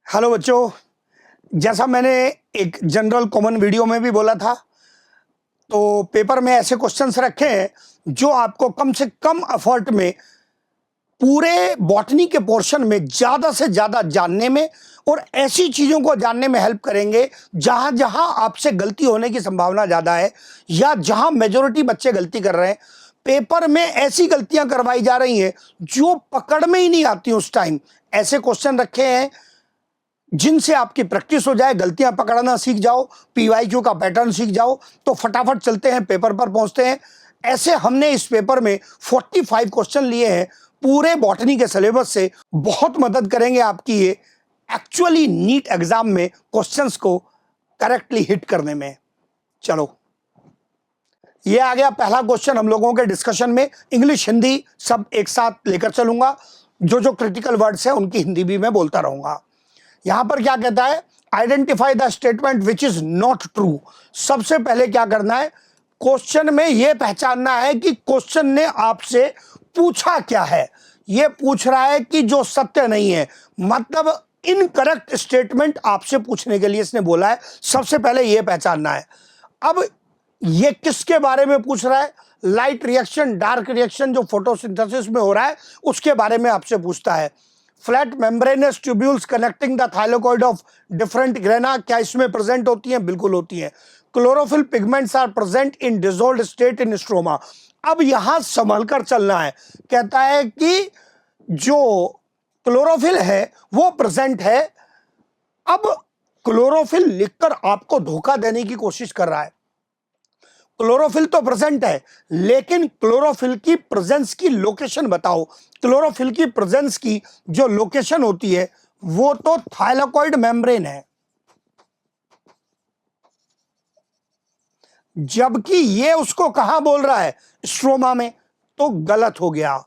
Hello बच्चों, जैसा मैंने एक जनरल कॉमन वीडियो में भी बोला था, तो पेपर में ऐसे क्वेश्चंस रखे हैं जो आपको कम से कम एफर्ट में पूरे बॉटनी के पोर्शन में ज़्यादा से ज़्यादा जानने में और ऐसी चीज़ों को जानने में हेल्प करेंगे जहाँ जहाँ आपसे गलती होने की संभावना ज़्यादा है या जहाँ मेजॉरिटी बच्चे गलती कर रहे हैं। पेपर में ऐसी गलतियां करवाई जा रही हैं जो पकड़ में ही नहीं आती उस टाइम। ऐसे क्वेश्चन रखे हैं जिनसे आपकी प्रैक्टिस हो जाए, गलतियां पकड़ना सीख जाओ, पीवाईक्यू का पैटर्न सीख जाओ, तो फटाफट चलते हैं पेपर पर पहुंचते हैं। ऐसे हमने इस पेपर में 45 क्वेश्चन लिए हैं पूरे बॉटनी के सिलेबस से। बहुत मदद करेंगे आपकी ये एक्चुअली नीट एग्जाम में क्वेश्चंस को करेक्टली हिट करने में। चलो, ये आ गया पहला क्वेश्चन हम लोगों के डिस्कशन में। इंग्लिश हिंदी सब एक साथ लेकर चलूंगा, जो जो क्रिटिकल वर्ड्स हैं उनकी हिंदी भी मैं बोलता रहूंगा। यहां पर क्या कहता है, identify the statement which is not true. सबसे पहले क्या करना है, क्वेश्चन में यह पहचानना है कि क्वेश्चन ने आपसे पूछा क्या है। यह पूछ रहा है कि जो सत्य नहीं है, मतलब इनकरेक्ट स्टेटमेंट आपसे पूछने के लिए इसने बोला है। सबसे पहले यह पहचानना है। अब यह किसके बारे में पूछ रहा है? लाइट रिएक्शन, डार्क रिएक्शन जो फोटोसिंथेसिस में हो रहा है उसके बारे में आपसे पूछता है। Flat membranous tubules connecting the thylakoid of different grana, क्या इसमें प्रेजेंट होती हैं? बिल्कुल होती हैं। Chlorophyll pigments are present in dissolved state in stroma. अब यहां संभल कर चलना है। कहता है कि जो क्लोरोफिल है वो प्रेजेंट है। अब क्लोरोफिल लिखकर आपको धोखा देने की कोशिश कर रहा है। क्लोरोफिल तो प्रेजेंट है, लेकिन क्लोरोफिल की प्रेजेंस की लोकेशन बताओ। क्लोरोफिल की प्रेजेंस की जो लोकेशन होती है वो तो थाइलाकोइड मेम्ब्रेन है, जबकि ये उसको कहां बोल रहा है? स्ट्रोमा में। तो गलत हो गया,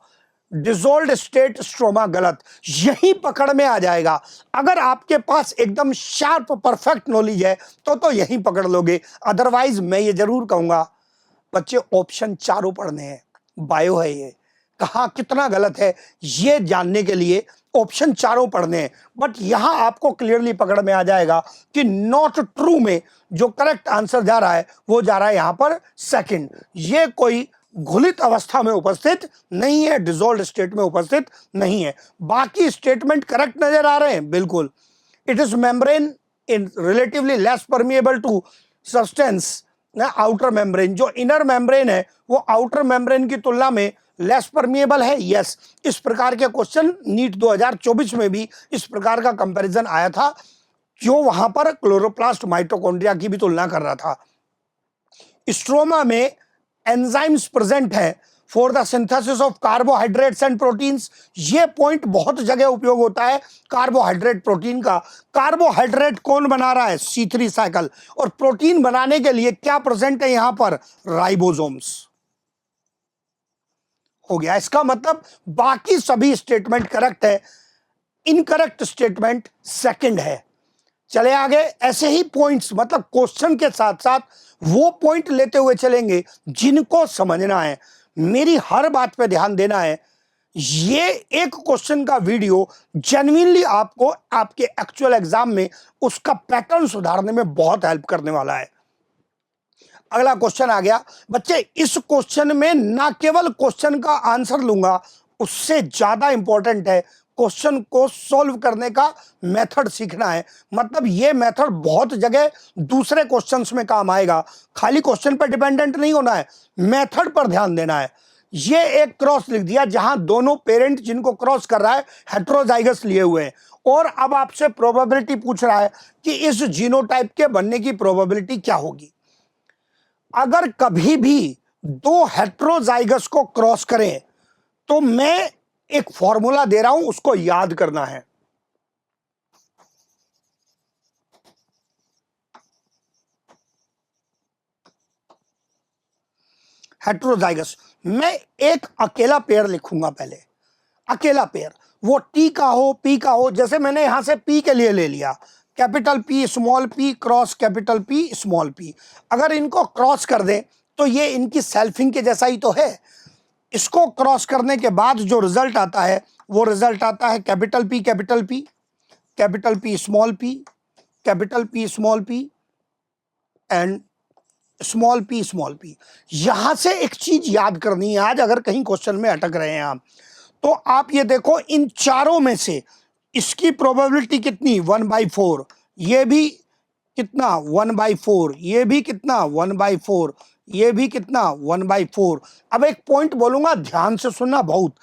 डिसॉल्व्ड स्टेट स्ट्रोमा गलत। यही पकड़ में आ जाएगा। अगर आपके पास एकदम शार्प परफेक्ट नॉलेज है तो यही पकड़ लोगे। अदरवाइज मैं ये जरूर कहूंगा बच्चे, ऑप्शन चारों पढ़ने हैं। बायो है ये, कहां कितना गलत है ये जानने के लिए ऑप्शन चारों पढ़ने हैं। बट यहां आपको क्लियरली पकड़ में आ जाएगा कि नॉट ट्रू में जो करेक्ट आंसर जा रहा है वो जा रहा है यहां पर सेकंड। ये कोई घुलित अवस्था में उपस्थित नहीं है, डिसॉल्व्ड स्टेट में उपस्थित नहीं है। बाकी स्टेटमेंट करेक्ट नजर आ रहे हैं, बिल्कुल। It is membrane in relatively less permeable to substance ना आउटर मेम्ब्रेन। जो इनर मेम्ब्रेन है वो आउटर मेम्ब्रेन की तुलना में लेस परमिएबल है। यस, इस प्रकार के क्वेश्चन नीट 2024 में भी इस प्रकार का कंपैरिजन आया था, जो वहां पर क्लोरोप्लास्ट माइटोकॉन्ड्रिया की भी तुलना कर रहा था। स्ट्रोमा में एंजाइम्स प्रेजेंट है for the synthesis of carbohydrates and proteins. ये पॉइंट बहुत जगह उपयोग होता है कार्बोहाइड्रेट प्रोटीन का। कार्बोहाइड्रेट कौन बना रहा है? C3 cycle. और प्रोटीन बनाने के लिए क्या प्रेजेंट है यहां पर? राइबोसोम्स। हो गया। इसका मतलब बाकी सभी स्टेटमेंट करेक्ट है, इनकरेक्ट स्टेटमेंट सेकंड है। चले आगे। ऐसे ही पॉइंट्स, मतलब क्वेश्चन के साथ साथ वो पॉइंट लेते हुए चलेंगे जिनको समझना है। मेरी हर बात पे ध्यान देना है। ये एक क्वेश्चन का वीडियो जेन्युइनली आपको आपके एक्चुअल एग्जाम में उसका पैटर्न सुधारने में बहुत हेल्प करने वाला है। अगला क्वेश्चन आ गया बच्चे। इस क्वेश्चन में ना केवल क्वेश्चन का आंसर लूंगा, उससे ज्यादा इंपॉर्टेंट है क्वेश्चन को सॉल्व करने का मेथड सीखना है। मतलब ये मेथड बहुत जगह दूसरे क्वेश्चंस में काम आएगा। खाली क्वेश्चन पर डिपेंडेंट नहीं होना है, मेथड पर ध्यान देना है। ये एक क्रॉस लिख दिया जहां दोनों पेरेंट जिनको क्रॉस कर रहा है हेट्रोजाइगस लिए हुए हैं, और अब आपसे प्रोबेबिलिटी पूछ रहा है कि इस जीनोटाइप के बनने की प्रोबेबिलिटी क्या होगी। अगर कभी भी दो हेट्रोजाइगस को क्रॉस करें तो मैं एक फॉर्मूला दे रहा हूं, उसको याद करना है। हेट्रोजाइगस, मैं एक अकेला पेयर लिखूंगा पहले। अकेला पेयर, वो टी का हो, पी का हो। जैसे मैंने यहां से पी के लिए ले लिया, capital P small P cross capital P small P. अगर इनको क्रॉस कर दें तो ये इनकी सेल्फिंग के जैसा ही तो है। इसको क्रॉस करने के बाद जो रिजल्ट आता है वो रिजल्ट आता है capital P capital P small p, capital P small p and small p। यहां से एक चीज याद करनी है आज, अगर कहीं क्वेश्चन में अटक रहे हैं आप, तो आप ये देखो इन चारों में से इसकी प्रोबेबिलिटी कितनी 1/4, ये भी कितना 1/4, ये भी कितना 1/4, ये भी कितना 1/4। अब एक पॉइंट बोलूंगा, ध्यान से सुनना बहुत।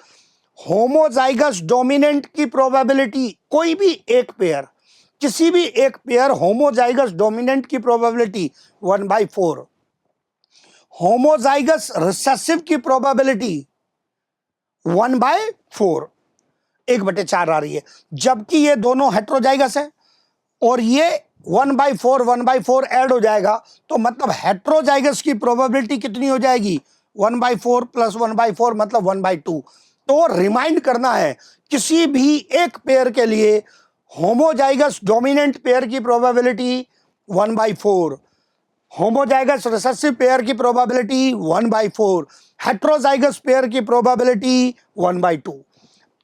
होमोजाइगस डोमिनेंट की प्रोबेबिलिटी, कोई भी एक पेयर, किसी भी एक पेयर होमोजाइगस डोमिनेंट की प्रोबेबिलिटी 1/4, होमोजाइगस रिसेसिव की प्रोबेबिलिटी 1/4, 1/4 आ रही है। जबकि ये दोनों हेट्रोजाइगस है और ये 1/4 ऐड हो जाएगा, तो मतलब हेट्रोजाइगस की प्रोबेबिलिटी कितनी हो जाएगी 1/4 प्लस 1/4 मतलब 1/2। तो रिमाइंड करना है, किसी भी एक पेयर के लिए होमोजाइगस डोमिनेंट पेयर की प्रोबेबिलिटी 1/4, होमोजाइगस रिसेसिव पेयर की प्रोबेबिलिटी 1/4, हेट्रोजाइगस पेयर की प्रोबेबिलिटी 1/2।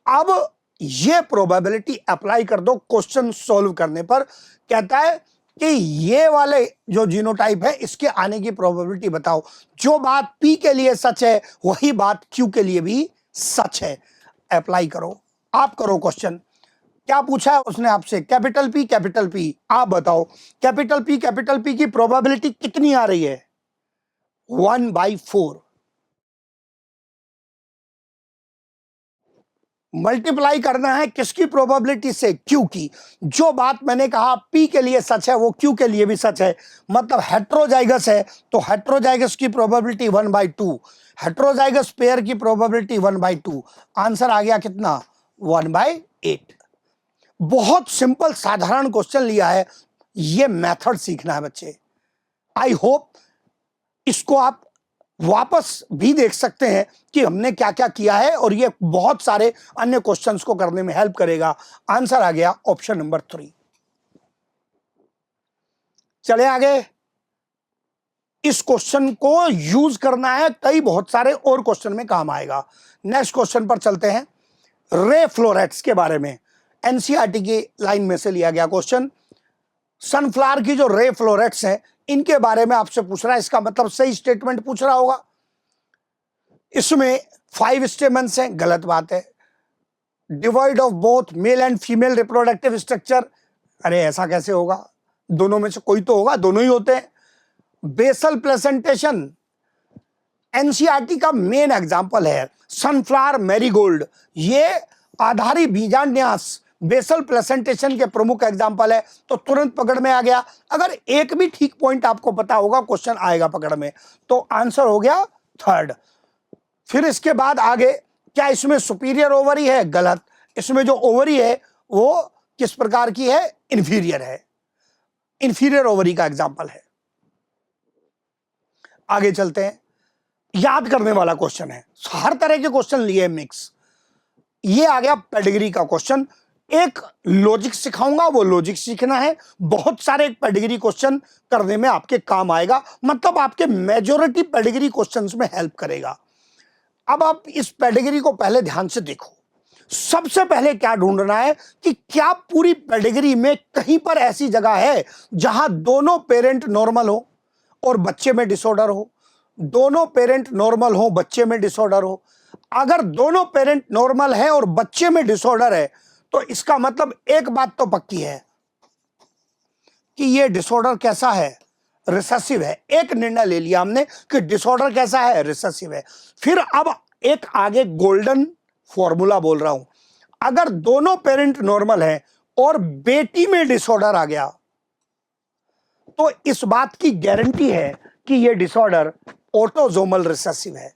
अब ये प्रोबेबिलिटी अप्लाई कर दो क्वेश्चन सॉल्व करने पर। कहता है कि ये वाले जो जीनोटाइप है इसके आने की प्रोबेबिलिटी बताओ। जो बात P के लिए सच है वही बात Q के लिए भी सच है। अप्लाई करो, आप करो क्वेश्चन। क्या पूछा है उसने आपसे, कैपिटल P, आप बताओ कैपिटल P की प्रोबेबिलिटी कितनी आ रही है 1/4। मल्टीप्लाई करना है किसकी प्रोबेबिलिटी से, Q की। जो बात मैंने कहा P के लिए सच है वो Q के लिए भी सच है। मतलब हेट्रोजाइगस है तो हेट्रोजाइगस की प्रोबेबिलिटी 1/2, हेट्रोजाइगस पेयर की प्रोबेबिलिटी 1/2। आंसर आ गया कितना 1/8। बहुत सिंपल साधारण क्वेश्चन लिया है, ये मेथड सीखना है बच्चे। आई होप इसको आप वापस भी देख सकते हैं कि हमने क्या क्या किया है, और ये बहुत सारे अन्य क्वेश्चंस को करने में हेल्प करेगा। आंसर आ गया ऑप्शन नंबर 3। चले आगे, इस क्वेश्चन को यूज करना है, कई बहुत सारे और क्वेश्चन में काम आएगा। नेक्स्ट क्वेश्चन पर चलते हैं, रे फ्लोरेट्स के बारे में। एनसीईआरटी की लाइन में से लिया गया क्वेश्चन। सनफ्लावर की जो रे फ्लोरेट्स हैं इनके बारे में आपसे पूछ रहा है, इसका मतलब सही स्टेटमेंट पूछ रहा होगा। इसमें 5 स्टेमन्स हैं, गलत बात है। Divide of both male and female reproductive structure, अरे ऐसा कैसे होगा, दोनों में से कोई तो होगा, दोनों ही होते हैं। बेसल प्लेसेंटेशन एनसीईआरटी का मेन एग्जांपल है। सनफ्लावर मैरीगोल्ड, ये आधारी बीजान्यास बेसल प्लेसेंटेशन के प्रमुख एग्जांपल है। तो तुरंत पकड़ में आ गया। अगर एक भी ठीक पॉइंट आपको पता होगा क्वेश्चन आएगा पकड़ में। तो आंसर हो गया 3rd। फिर इसके बाद आगे, क्या इसमें सुपीरियर ओवरी है, गलत। इसमें जो ओवरी है वो किस प्रकार की है, इंफीरियर है, इंफीरियर ओवरी का एग्जांपल है। आगे चलते हैं, याद करने वाला क्वेश्चन है, हर तरह के क्वेश्चन लिए मिक्स। ये आ गया पेडिग्री का क्वेश्चन। एक लॉजिक सिखाऊंगा, वो लॉजिक सीखना है। बहुत सारे पेडिग्री क्वेश्चन करने में आपके काम आएगा, मतलब आपके मेजॉरिटी पेडिग्री क्वेश्चंस में हेल्प करेगा। अब आप इस पेडिग्री को पहले ध्यान से देखो। सबसे पहले क्या ढूंढना है कि क्या पूरी पेडिग्री में कहीं पर ऐसी जगह है जहां दोनों पेरेंट नॉर्मल हो और बच्चे में डिसऑर्डर हो, दोनों पेरेंट नॉर्मल हो, बच्चे में डिसऑर्डर हो। अगर दोनों पेरेंट नॉर्मल है और बच्चे में डिसऑर्डर है तो इसका मतलब एक बात तो पक्की है कि ये डिसऑर्डर कैसा है, रिसेसिव है। एक निर्णय ले लिया हमने कि डिसऑर्डर कैसा है, रिसेसिव है। फिर अब एक आगे गोल्डन फॉर्मूला बोल रहा हूं, अगर दोनों पेरेंट नॉर्मल है और बेटी में डिसऑर्डर आ गया तो इस बात की गारंटी है कि यह डिसऑर्डर ऑटोसोमल रिसेसिव है।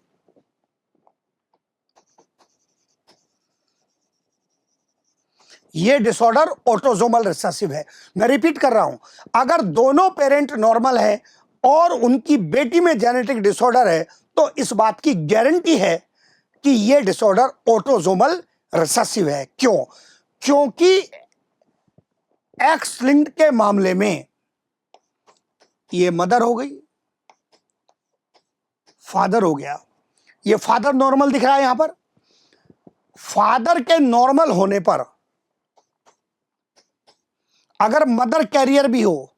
यह डिसऑर्डर ऑटोसोमल रिसेसिव है। मैं रिपीट कर रहा हूं, अगर दोनों पेरेंट नॉर्मल हैं और उनकी बेटी में जेनेटिक डिसऑर्डर है तो इस बात की गारंटी है कि यह डिसऑर्डर ऑटोसोमल रिसेसिव है। क्यों? क्योंकि एक्स लिंक्ड के मामले में ये मदर हो गई, फादर हो गया। ये फादर नॉर्मल दिख रहा है यहां पर। फादर के नॉर्मल होने पर अगर मदर कैरियर भी हो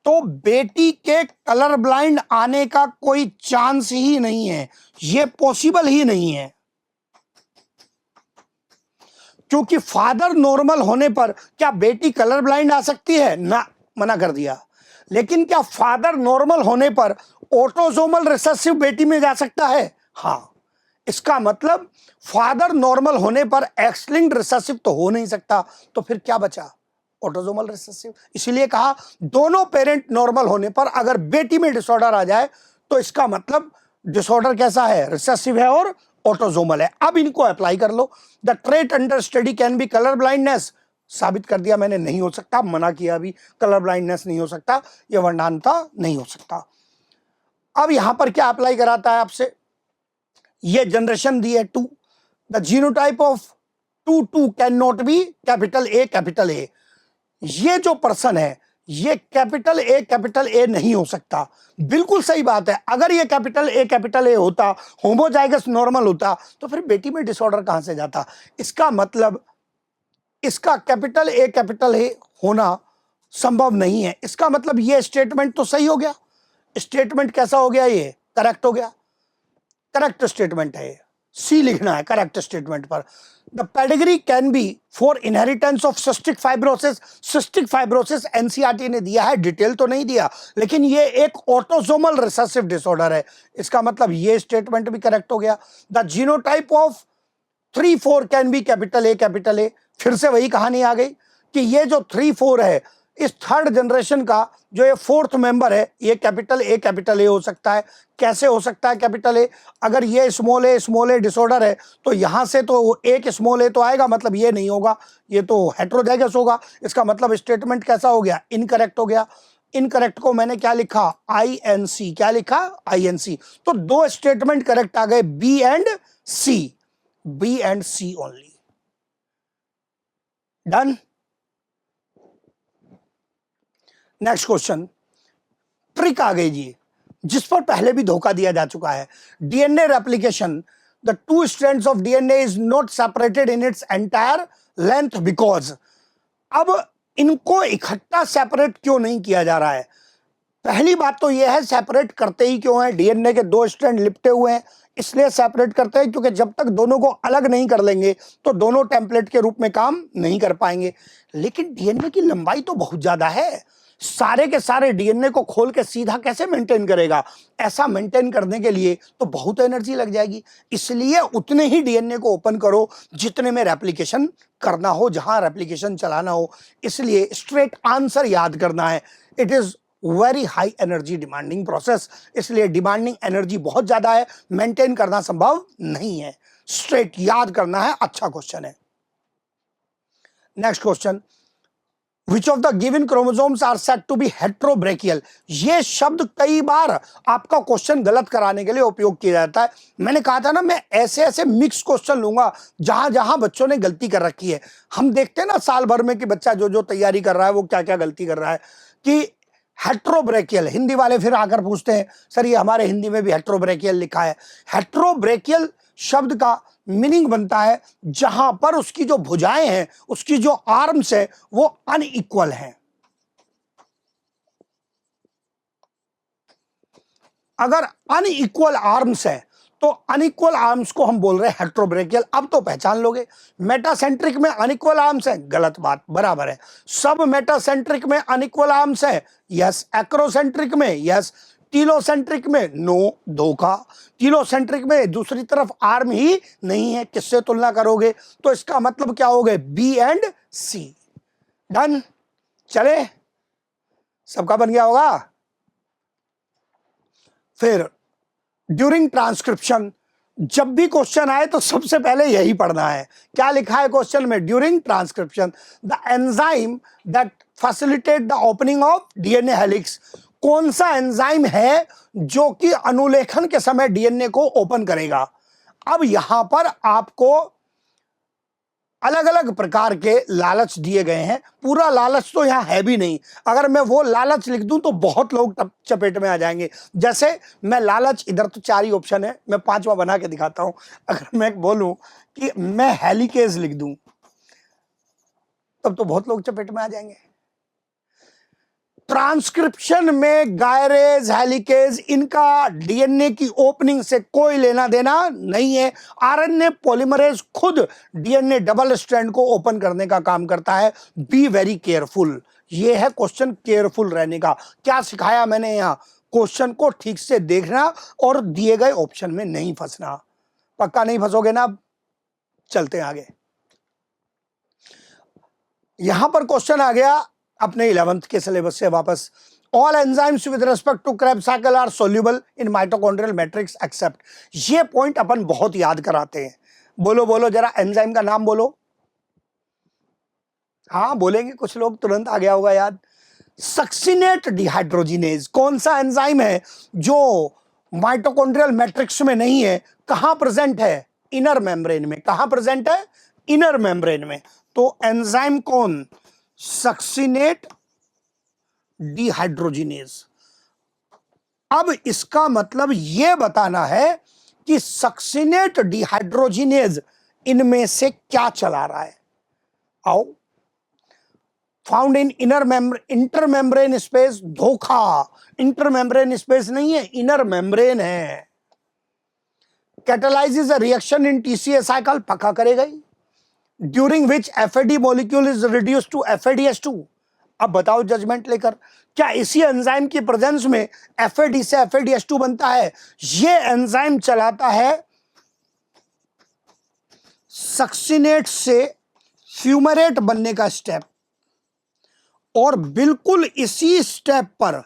तो बेटी के कलर ब्लाइंड आने का कोई चांस ही नहीं है, ये पॉसिबल ही नहीं है। क्योंकि फादर नॉर्मल होने पर क्या बेटी कलर ब्लाइंड आ सकती है? ना, मना कर दिया। लेकिन क्या फादर नॉर्मल होने पर ऑटोसोमल रिसेसिव बेटी में जा सकता है? हाँ। इसका मतलब फादर नॉर्मल होने पर एक्स लिंक्ड रिसेसिव तो हो नहीं सकता, तो फिर क्या बचा? Autosomal recessive. इसीलिए कहा दोनों पेरेंट नॉर्मल होने पर अगर बेटी में डिसऑर्डर आ जाए तो इसका मतलब डिसऑर्डर कैसा है? रिसेसिव है और ऑटोसोमल है। अब इनको अप्लाई कर लो। The trait under study can be colour blindness. साबित कर दिया मैंने, नहीं हो सकता। मना किया अभी, कलर ब्लाइंडनेस नहीं हो सकता, यह वर्णांतता नहीं हो सकता। अब यहां पर क्या अप्लाई कराता है आपसे? ये जनरेशन दी है 2, the genotype of 2 can not be capital A. ये जो पर्सन है ये कैपिटल ए नहीं हो सकता। बिल्कुल सही बात है। अगर ये कैपिटल ए होता, होमोजाइगस नॉर्मल होता, तो फिर बेटी में डिसऑर्डर कहां से जाता? इसका मतलब इसका कैपिटल ए होना संभव नहीं है। इसका मतलब ये स्टेटमेंट तो सही हो गया। स्टेटमेंट कैसा हो गया? ये करेक्ट हो गया, करेक्ट स्टेटमेंट है। सी लिखना है करेक्ट स्टेटमेंट पर। The pedigree can be for inheritance of cystic fibrosis. Cystic fibrosis NCERT ने दिया है, डिटेल तो नहीं दिया, लेकिन ये एक ऑटोसोमल रिसेसिव डिसऑर्डर है। इसका मतलब ये स्टेटमेंट भी करेक्ट हो गया। The genotype of 3-4 can be capital A. फिर से वही कहानी आ गई कि ये जो 3-4 है, इस थर्ड जनरेशन का जो ये फोर्थ मेंबर है, ये कैपिटल ए हो सकता है। कैसे हो सकता है कैपिटल ए? अगर ये स्मॉल ए डिसऑर्डर है तो यहां से तो एक स्मॉल ए तो आएगा, मतलब ये नहीं होगा, ये तो हेट्रोजाइगस होगा। इसका मतलब स्टेटमेंट कैसा हो गया? इनकरेक्ट हो गया। इनकरेक्ट को मैंने क्या लिखा? INC। क्या लिखा? INC। तो दो स्टेटमेंट करेक्ट आ गए, B and C only. Done. Next question, trick आ गई जी, जिस पर पहले भी धोखा दिया जा चुका है। DNA replication, the 2 strands of DNA is not separated in its entire length because. अब इनको इकट्ठा सेपरेट क्यों नहीं किया जा रहा है? पहली बात तो यह है, सेपरेट करते ही क्यों है? डीएनए के 2 स्ट्रैंड लिपटे हुए हैं, इसलिए सेपरेट करते हैं, क्योंकि जब तक दोनों को अलग नहीं कर लेंगे तो दोनों टेम्पलेट के रूप में काम नहीं कर पाएंगे। लेकिन डीएनए की लंबाई तो बहुत ज्यादा है, सारे के सारे डीएनए को खोल के सीधा कैसे मेंटेन करेगा? ऐसा मेंटेन करने के लिए तो बहुत एनर्जी लग जाएगी। इसलिए उतने ही डीएनए को ओपन करो जितने में रेप्लिकेशन करना हो, जहां रेप्लिकेशन चलाना हो। इसलिए स्ट्रेट आंसर याद करना है। It is very high energy demanding process, इसलिए डिमांडिंग एनर्जी बहुत ज्यादा है, मेंटेन करना संभव नहीं है। स्ट्रेट याद करना है। अच्छा क्वेश्चन है। Next question, Which of the given chromosomes are said to be heterobrachial? ये शब्द कई बार आपका क्वेश्चन गलत कराने के लिए उपयोग किया जाता है। मैंने कहा था ना, मैं ऐसे ऐसे मिक्स क्वेश्चन लूंगा जहां जहां बच्चों ने गलती कर रखी है। हम देखते हैं ना साल भर में कि बच्चा जो जो तैयारी कर रहा है वो क्या क्या गलती कर रहा है। कि हेट्रोब्रेकियल, हिंदी वाले फिर आकर पूछते हैं सर ये हमारे हिंदी में भी हेट्रोब्रेकियल लिखा है। हेट्रोब्रेकियल शब्द का मीनिंग बनता है जहां पर उसकी जो भुजाएं हैं, उसकी जो आर्म्स है, वो अनइक्वल हैं। अगर अनइक्वल आर्म्स है तो अनइक्वल आर्म्स को हम बोल रहे हैं हेट्रोब्रेकियल। अब तो पहचान लोगे। मेटासेंट्रिक में अनइक्वल आर्म्स है, गलत बात, बराबर है। सब मेटासेंट्रिक में अनइक्वल आर्म्स है, यस। एक्रोसेंट्रिक में यस। टीलोसेंट्रिक में नो, धोखा। टीलोसेंट्रिक में दूसरी तरफ आर्म ही नहीं है, किससे तुलना करोगे? तो इसका मतलब क्या हो गए? B and C. डन। चले, सबका बन गया होगा। फिर ड्यूरिंग ट्रांसक्रिप्शन, जब भी क्वेश्चन आए तो सबसे पहले यही पढ़ना है। क्या लिखा है क्वेश्चन में? During transcription the enzyme that facilitate the opening of DNA helix. कौन सा एंजाइम है जो कि अनुलेखन के समय डीएनए को ओपन करेगा? अब यहां पर आपको अलग अलग प्रकार के लालच दिए गए हैं। पूरा लालच तो यहां है भी नहीं। अगर मैं वो लालच लिख दूं तो बहुत लोग चपेट में आ जाएंगे। जैसे मैं लालच, इधर तो 4 ही ऑप्शन है, मैं 5वां बना के दिखाता हूं। अगर मैं बोलूं कि मैं हेलिकेज लिख दूं तब तो बहुत लोग चपेट में आ जाएंगे। ट्रांसक्रिप्शन में गायरेज, हेलिकेज, इनका डीएनए की ओपनिंग से कोई लेना देना नहीं है। आरएनए पॉलीमरेज खुद डीएनए डबल स्ट्रैंड को ओपन करने का काम करता है। Be very careful. ये है क्वेश्चन केयरफुल रहने का। क्या सिखाया मैंने यहां? क्वेश्चन को ठीक से देखना और दिए गए ऑप्शन में नहीं फंसना। पक्का नहीं फंसोगे ना? चलते हैं आगे। यहां पर क्वेश्चन आ गया अपने 11th के सिलेबस से वापस। All enzymes with respect to Krebs cycle are soluble in mitochondrial matrix except. ये पॉइंट अपन बहुत याद कराते हैं। बोलो बोलो जरा एंजाइम का नाम बोलो। हाँ बोलेंगे कुछ लोग, तुरंत आ गया होगा याद। सक्सिनेट डिहाइड्रोजिनेज कौन सा एंजाइम है जो माइटोकॉन्ड्रियल मैट्रिक्स में नहीं है? कहां प्रेजेंट है? इनर मेम्ब्रेन में। कहां प्रेजेंट है? इनर मेम्ब्रेन में। तो एंजाइम कौन? Succinate dehydrogenase. अब इसका मतलब यह बताना है कि सक्सिनेट डिहाइड्रोजिनेज इनमें से क्या चला रहा है। आओ, फाउंड इन इंटरमेम्ब्रेन स्पेस। धोखा, इंटरमेम्ब्रेन स्पेस नहीं है, इनर मेम्ब्रेन है। Catalyses a reaction in TCA cycle, पक्का करेगा ही। During which FAD molecule is reduced to FADH2. अब बताओ जजमेंट लेकर, क्या इसी एंजाइम की प्रेजेंस में एफएडी से एफएडीएस2 बनता है? ये एंजाइम चलाता है सक्सिनेट से फ्यूमरेट बनने का स्टेप, और बिल्कुल इसी स्टेप पर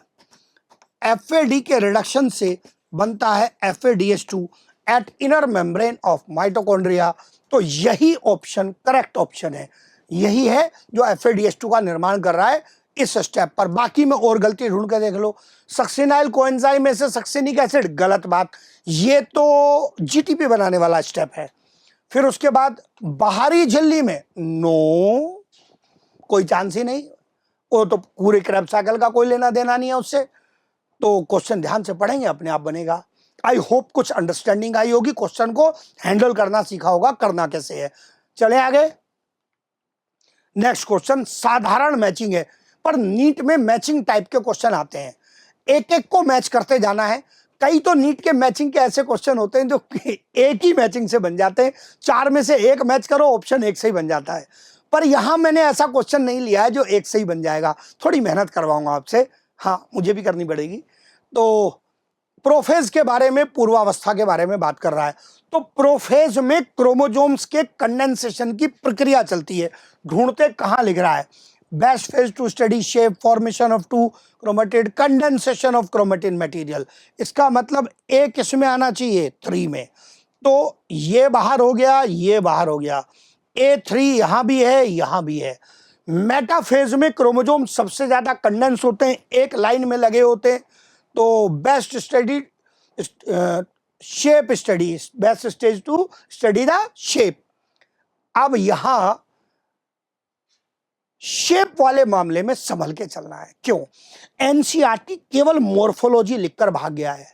एफएडी के रिडक्शन से बनता है FADH2 at inner membrane of mitochondria. तो यही ऑप्शन करेक्ट ऑप्शन है। यही है जो एफएडीएस2 का निर्माण कर रहा है इस स्टेप पर। बाकी में और गलती ढूंढ के देख लो। सक्सिनाइल कोएंजाइम में से सक्सिनिक एसिड, गलत बात। ये तो जीटीपी बनाने वाला स्टेप है। फिर उसके बाद बाहरी झिल्ली में, नो, कोई चांस ही नहीं। वो तो पूरे क्रेब्स साइकिल का कोई लेना देना नहीं है उससे। तो क्वेश्चन ध्यान से पढ़ेंगे, अपने आप बनेगा। आई होप कुछ अंडरस्टैंडिंग आई होगी, क्वेश्चन को हैंडल करना सीखा होगा, करना कैसे है। चले आगे। नेक्स्ट क्वेश्चन साधारण मैचिंग है, पर नीट में मैचिंग टाइप के क्वेश्चन आते हैं। एक एक को मैच करते जाना है। कई तो नीट के मैचिंग के ऐसे क्वेश्चन होते हैं जो एक ही मैचिंग से बन जाते हैं। 4 में से एक मैच करो, ऑप्शन 1 से ही बन जाता है। पर यहां मैंने ऐसा क्वेश्चन नहीं लिया है जो 1 से ही बन जाएगा। थोड़ी मेहनत करवाऊंगा आपसे, हाँ मुझे भी करनी पड़ेगी। तो प्रोफेज के बारे में, पूर्वावस्था के बारे में बात कर रहा है। तो प्रोफेज में क्रोमोसोम्स के कंडेंसेशन की प्रक्रिया चलती है। ढूंढते कहां लिख रहा है? Best phase two study shape, formation of 2 chromatid, condensation of chromatin material. इसका मतलब ए किस में आना चाहिए? 3 में। तो ये बाहर हो गया, ये बाहर हो गया। A3 यहां भी है, यहां भी है। मेटाफेज में क्रोमोसोम सबसे ज्यादा कंडेंस होते हैं, एक लाइन में लगे होते हैं। तो best study shape study, best stage to study the shape. अब यहां शेप वाले मामले में संभल के चलना है। क्यों? एनसीईआरटी केवल मॉर्फोलॉजी लिखकर भाग गया है।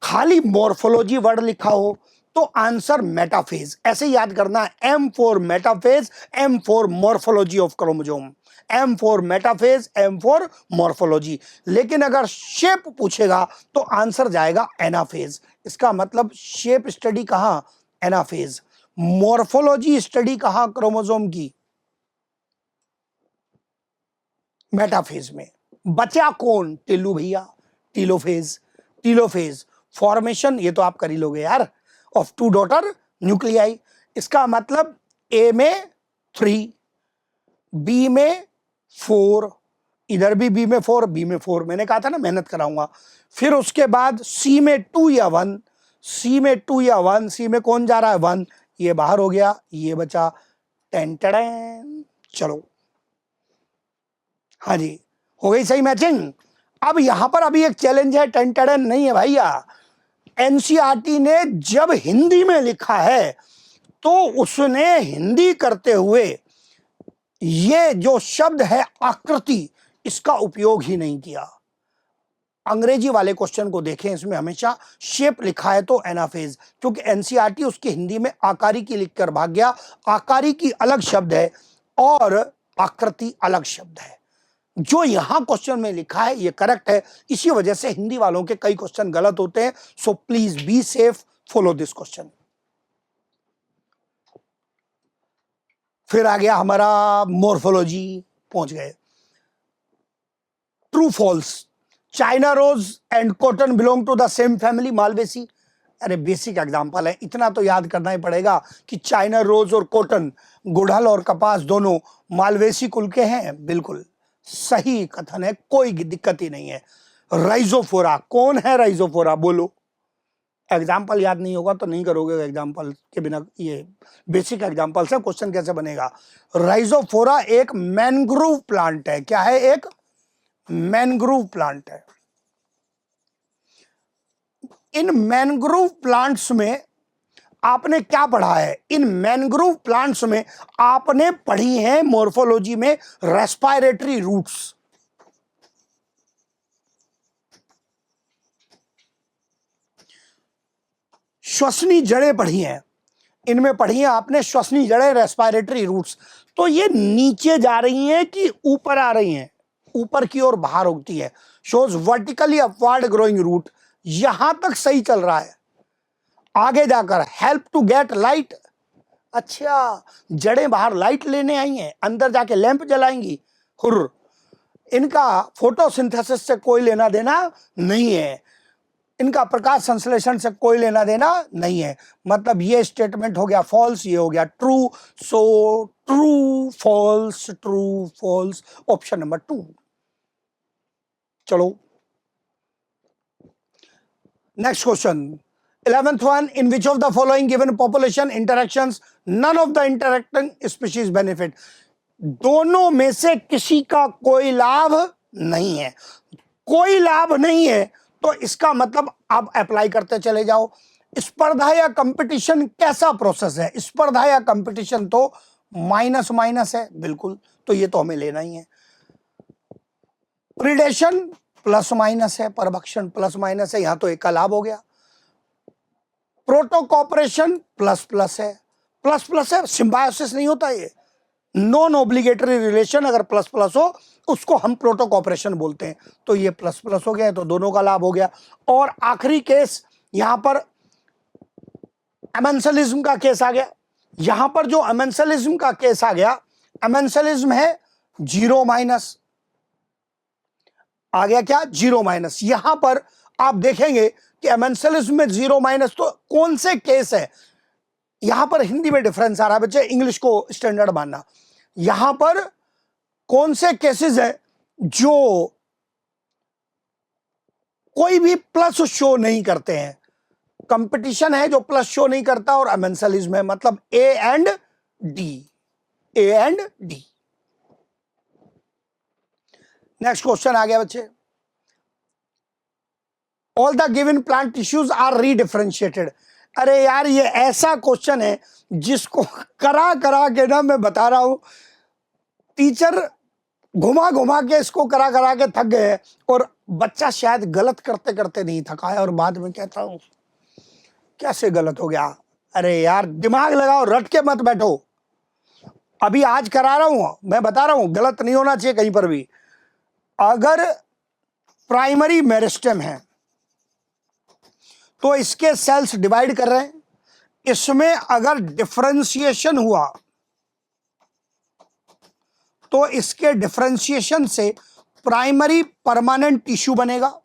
खाली मॉर्फोलॉजी वर्ड लिखा हो तो आंसर मेटाफेज, ऐसे याद करना है। M for metaphase, M for morphology of chromosome, M for metaphase, M for morphology. लेकिन अगर शेप पूछेगा तो आंसर जाएगा एनाफेज। इसका मतलब शेप स्टडी कहां? एनाफेज। मॉर्फोलॉजी स्टडी कहां क्रोमोसोम की? मेटाफेज में। बचा कौन? टिल्लू भैया, टीलोफेज। टीलोफेज फॉर्मेशन ये तो आप कर ही लोगे यार, ऑफ 2 डॉटर न्यूक्लियाई। इसका मतलब ए में 3, बी में 4, इधर भी बी में 4, बी में 4। मैंने कहा था ना मेहनत कराऊंगा। फिर उसके बाद सी में 2 या 1, सी में 2 या 1, सी में कौन जा रहा है? 1। ये बाहर हो गया, ये बचा। टेंटड़ें। चलो हाँ जी, हो गई सही मैचिंग। अब यहां पर अभी एक चैलेंज है, टेंटड़ें नहीं है भैया। एनसीईआरटी ने जब हिंदी में लिखा है तो उसने हिंदी करते हुए ये जो शब्द है आकृति, इसका उपयोग ही नहीं किया। अंग्रेजी वाले क्वेश्चन को देखें, इसमें हमेशा शेप लिखा है तो एनाफेज, क्योंकि एनसीईआरटी उसकी हिंदी में आकारी की लिखकर भाग गया। आकारी की अलग शब्द है और आकृति अलग शब्द है। जो यहां क्वेश्चन में लिखा है ये करेक्ट है, इसी वजह से हिंदी वालों के कई क्वेश्चन गलत होते हैं। So please be safe, follow this question. फिर आ गया हमारा मॉर्फोलॉजी, पहुंच गए। True false, China rose and cotton belong to the same family, malvaceae. अरे बेसिक एग्जांपल है, इतना तो याद करना ही पड़ेगा कि चाइना रोज और कॉटन, गुड़हल और कपास दोनों मालवेसी कुल के हैं। बिल्कुल सही कथन है, कोई दिक्कत ही नहीं है। राइजोफोरा, कौन है राइजोफोरा, बोलो। एग्जाम्पल याद नहीं होगा तो नहीं करोगे, एग्जाम्पल के बिना ये बेसिक एग्जाम्पल से क्वेश्चन कैसे बनेगा। राइजोफोरा एक मैनग्रोव प्लांट है। क्या है? एक मैनग्रोव प्लांट है। इन मैनग्रोव प्लांट्स में आपने क्या पढ़ा है? इन मैनग्रोव प्लांट्स में आपने पढ़ी है मॉर्फोलॉजी में रेस्पिरेटरी रूट्स। श्वसनी जड़ें पढ़ी हैं, इनमें पढ़ी है आपने श्वसनी जड़ें, रेस्पिरेटरी रूट्स। तो ये नीचे जा रही हैं कि ऊपर आ रही हैं? ऊपर की ओर बाहर उगती है। Shows vertically upward growing root, यहां तक सही चल रहा है। आगे जाकर हेल्प टू गेट लाइट, अच्छा जड़ें बाहर लाइट लेने आई हैं, अंदर जाके लैंप जलाएंगी। हुर्र, इनका फोटोसिंथेसिस से कोई लेना देना नहीं है, इनका प्रकाश संश्लेषण से कोई लेना देना नहीं है। मतलब ये स्टेटमेंट हो गया फॉल्स, ये हो गया true. So true false, true false, option number 2। चलो next question, 11th one, in which of the following given population interactions none of the interacting species benefit. दोनों में से किसी का कोई लाभ नहीं है। कोई लाभ नहीं है तो इसका मतलब आप अप्लाई करते चले जाओ। स्पर्धा या कंपटीशन कैसा प्रोसेस है? स्पर्धा या कंपटीशन तो माइनस माइनस है, बिल्कुल, तो ये तो हमें लेना ही है। प्रिडेशन प्लस माइनस है, परभक्षण प्लस माइनस है, यहां तो एक का लाभ हो गया। प्रोटोकॉपरेशन प्लस प्लस है, प्लस प्लस है, सिम्बायोसिस नहीं होता ये। नॉन ऑब्लिगेटरी रिलेशन अगर प्लस प्लस हो उसको हम प्रोटोकॉपरेशन बोलते हैं, तो ये प्लस प्लस हो गया, तो दोनों का लाभ हो गया। और आखिरी केस यहां पर एमेंसलिज्म का केस आ गया। यहां पर जो एमेंसलिज्म का केस आ गया, एमेंसलिज्म है 0 माइनस, आ गया क्या? 0 माइनस। यहां पर आप देखेंगे कि एमेंसलिज्म में 0 माइनस, तो कौन से केस है? यहां पर हिंदी में डिफरेंस आ रहा है बच्चे, इंग्लिश को स्टैंडर्ड मानना। यहां पर कौन से केसेस है जो कोई भी प्लस शो नहीं करते हैं? कंपटीशन है जो प्लस शो नहीं करता, और एमेंसलिज्म है, मतलब A and D, A and D. Next question आ गया बच्चे, all the given plant tissues are redifferentiated. अरे यार ये ऐसा क्वेश्चन है जिसको करा करा के ना मैं बता रहा हूं, टीचर घुमा घुमा के इसको करा करा के थक गए, और बच्चा शायद गलत करते करते नहीं थका है, और बाद में कहता हूं कैसे गलत हो गया। अरे यार दिमाग लगाओ, रट के मत बैठो। अभी आज करा रहा हूं, मैं बता रहा हूं, गलत नहीं होना चाहिए कहीं पर भी। अगर प्राइमरी मेरिस्टेम है तो इसके सेल्स डिवाइड कर रहे हैं, इसमें अगर डिफरेंशिएशन हुआ तो इसके डिफरेंशिएशन से प्राइमरी परमानेंट टिश्यू बनेगा,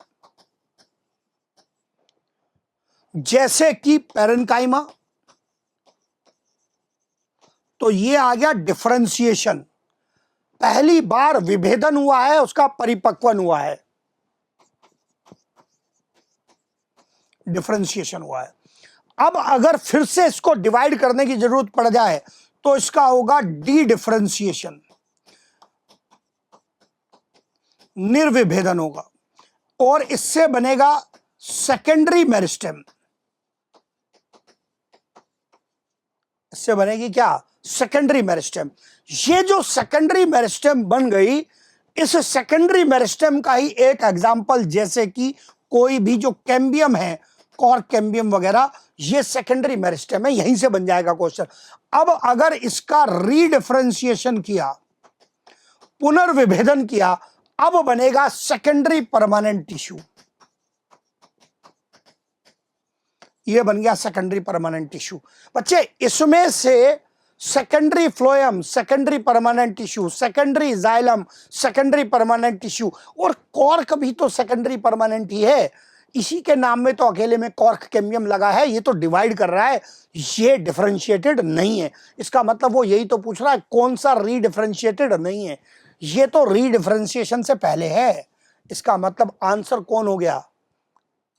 जैसे कि पेरेन्काइमा। तो ये आ गया डिफरेंशिएशन, पहली बार विभेदन हुआ है, उसका परिपक्वन हुआ है, डिफरेंशिएशन हुआ है। अब अगर फिर से इसको डिवाइड करने की जरूरत पड़ जाए तो इसका होगा डी डिफरेंशिएशन, निर्विभेदन होगा, और इससे बनेगा सेकेंडरी मेरिस्टेम। इससे बनेगी क्या? Secondary meristem. ये जो सेकेंडरी मेरिस्टेम बन गई, इस सेकेंडरी मेरिस्टेम का ही एक एग्जांपल, जैसे कि कोई भी जो कैम्बियम है, कॉर्क कैम्बियम वगैरह, ये सेकेंडरी मेरिस्टेम है, यहीं से बन जाएगा क्वेश्चन। अब अगर इसका रीडिफरेंशिएशन किया, पुनर्विभेदन किया, अब बनेगा सेकेंडरी परमानेंट टिश्यू। ये बन गया सेकेंडरी परमानेंट टिश्यू। बच्चे इसमें से secondary phloem, secondary permanent tissue, secondary xylem, secondary permanent tissue, और कॉर्क भी तो सेकेंडरी परमानेंट ही है। इसी के नाम में तो अकेले में कॉर्क कैम्बियम लगा है, ये तो डिवाइड कर रहा है, ये डिफरेंशिएटेड नहीं है। इसका मतलब वो यही तो पूछ रहा है कौन सा रीडिफरेंशिएटेड नहीं है, ये तो रीडिफरेंशिएशन से पहले है। इसका मतलब आंसर कौन हो गया?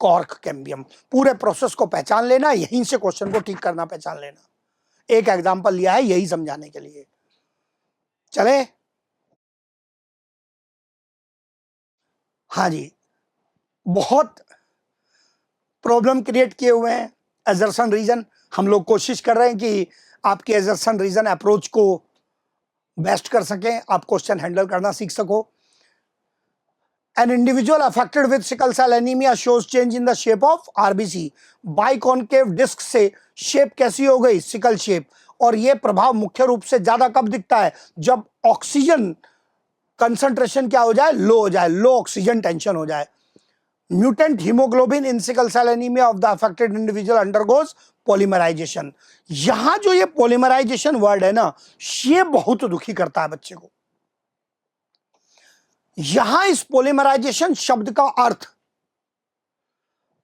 Cork cambium. पूरे प्रोसेस को पहचान लेना, यहीं से क्वेश्चन को ठीक करना, पहचान लेना। एक एग्जांपल लिया है यही समझाने के लिए। चले, हाँ जी, बहुत प्रॉब्लम क्रिएट किए हुए हैं एजर्सन रीजन। हम लोग कोशिश कर रहे हैं कि आपके एजर्सन रीजन अप्रोच को बेस्ट कर सकें, आप क्वेश्चन हैंडल करना सीख सको। An individual affected with sickle cell anemia shows change in the shape of RBC. Biconcave disc से शेप कैसी हो गई? Sickle shape. और यह प्रभाव मुख्य रूप से ज्यादा कब दिखता है? जब ऑक्सीजन कंसंट्रेशन क्या हो जाए? लो हो जाए, लो ऑक्सीजन टेंशन हो जाए। Mutant haemoglobin in sickle cell anaemia of the affected individual undergoes polymerisation. यहां जो ये पॉलीमराइजेशन वर्ड है ना, ये बहुत दुखी करता है बच्चे को। यहां इस पॉलीमराइजेशन शब्द का अर्थ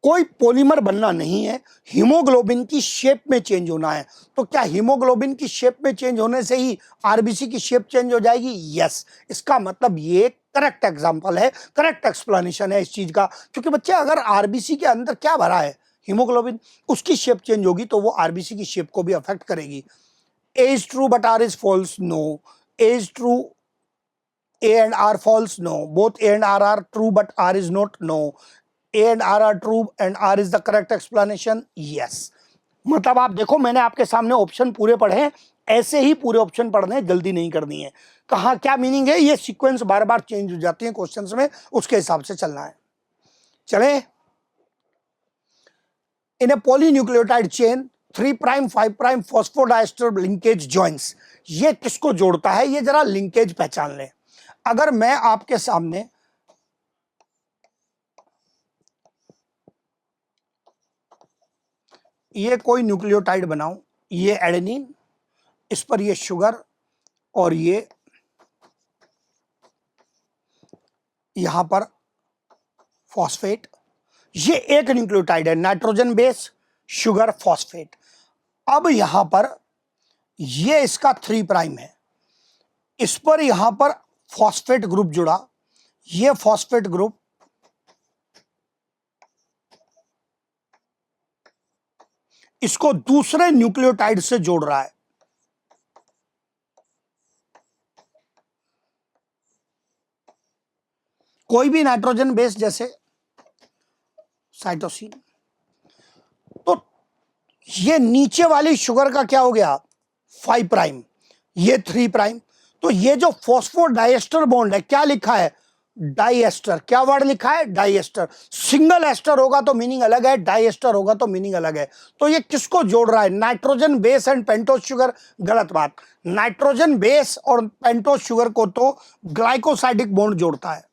कोई पॉलीमर बनना नहीं है, हीमोग्लोबिन की शेप में चेंज होना है। तो क्या हीमोग्लोबिन की शेप में चेंज होने से ही आरबीसी की शेप चेंज हो जाएगी? यस। इसका मतलब ये करेक्ट एग्जांपल है, करेक्ट एक्सप्लेनेशन है इस चीज का। क्योंकि बच्चे अगर आरबीसी के अंदर क्या भरा है? हीमोग्लोबिन, उसकी शेप चेंज होगी तो वो आरबीसी की शेप को भी अफेक्ट करेगी। A is true but R is false? No. A is true, A and R false? No. Both A and R are true but R is not? No. A and R are true and R is the correct explanation? Yes. मतलब आप देखो, मैंने आपके सामने option पूरे पढ़े हैं, ऐसे ही पूरे ऑप्शन पढ़ने हैं, जल्दी नहीं करनी है। कहाँ क्या मीनिंग है? ये सीक्वेंस बार बार चेंज हो जाती है क्वेश्चंस में, उसके हिसाब से चलना है। चले, in a polynucleotide chain 3' 5' phosphodiester linkage joints, ये किसको जोड़ता है? ये जरा लिंकेज पहचान लें। अगर मैं आपके सामने ये कोई न्यूक्लियोटाइड बनाऊं, ये एडेनिन, इस पर ये शुगर और ये यहां पर फॉस्फेट, ये एक न्यूक्लियोटाइड है, नाइट्रोजन बेस, शुगर, फॉस्फेट। अब यहां पर ये इसका 3' है, इस पर यहां पर फॉस्फेट ग्रुप जुड़ा, ये फॉस्फेट ग्रुप इसको दूसरे न्यूक्लियोटाइड से जोड़ रहा है। कोई भी नाइट्रोजन बेस जैसे साइटोसिन। तो ये नीचे वाली शुगर का क्या हो गया? 5', ये 3'। तो ये जो फॉस्फोडाइएस्टर बॉन्ड है, क्या लिखा है? डाइएस्टर। क्या वर्ड लिखा है? डाइएस्टर। सिंगल एस्टर होगा तो मीनिंग अलग है, डाइएस्टर होगा तो मीनिंग अलग है। तो ये किसको जोड़ रहा है? Nitrogen base and pentose sugar. गलत बात। नाइट्रोजन बेस और पेंटोज शुगर को तो ग्लाइकोसाइडिक बॉन्ड जोड़ता है,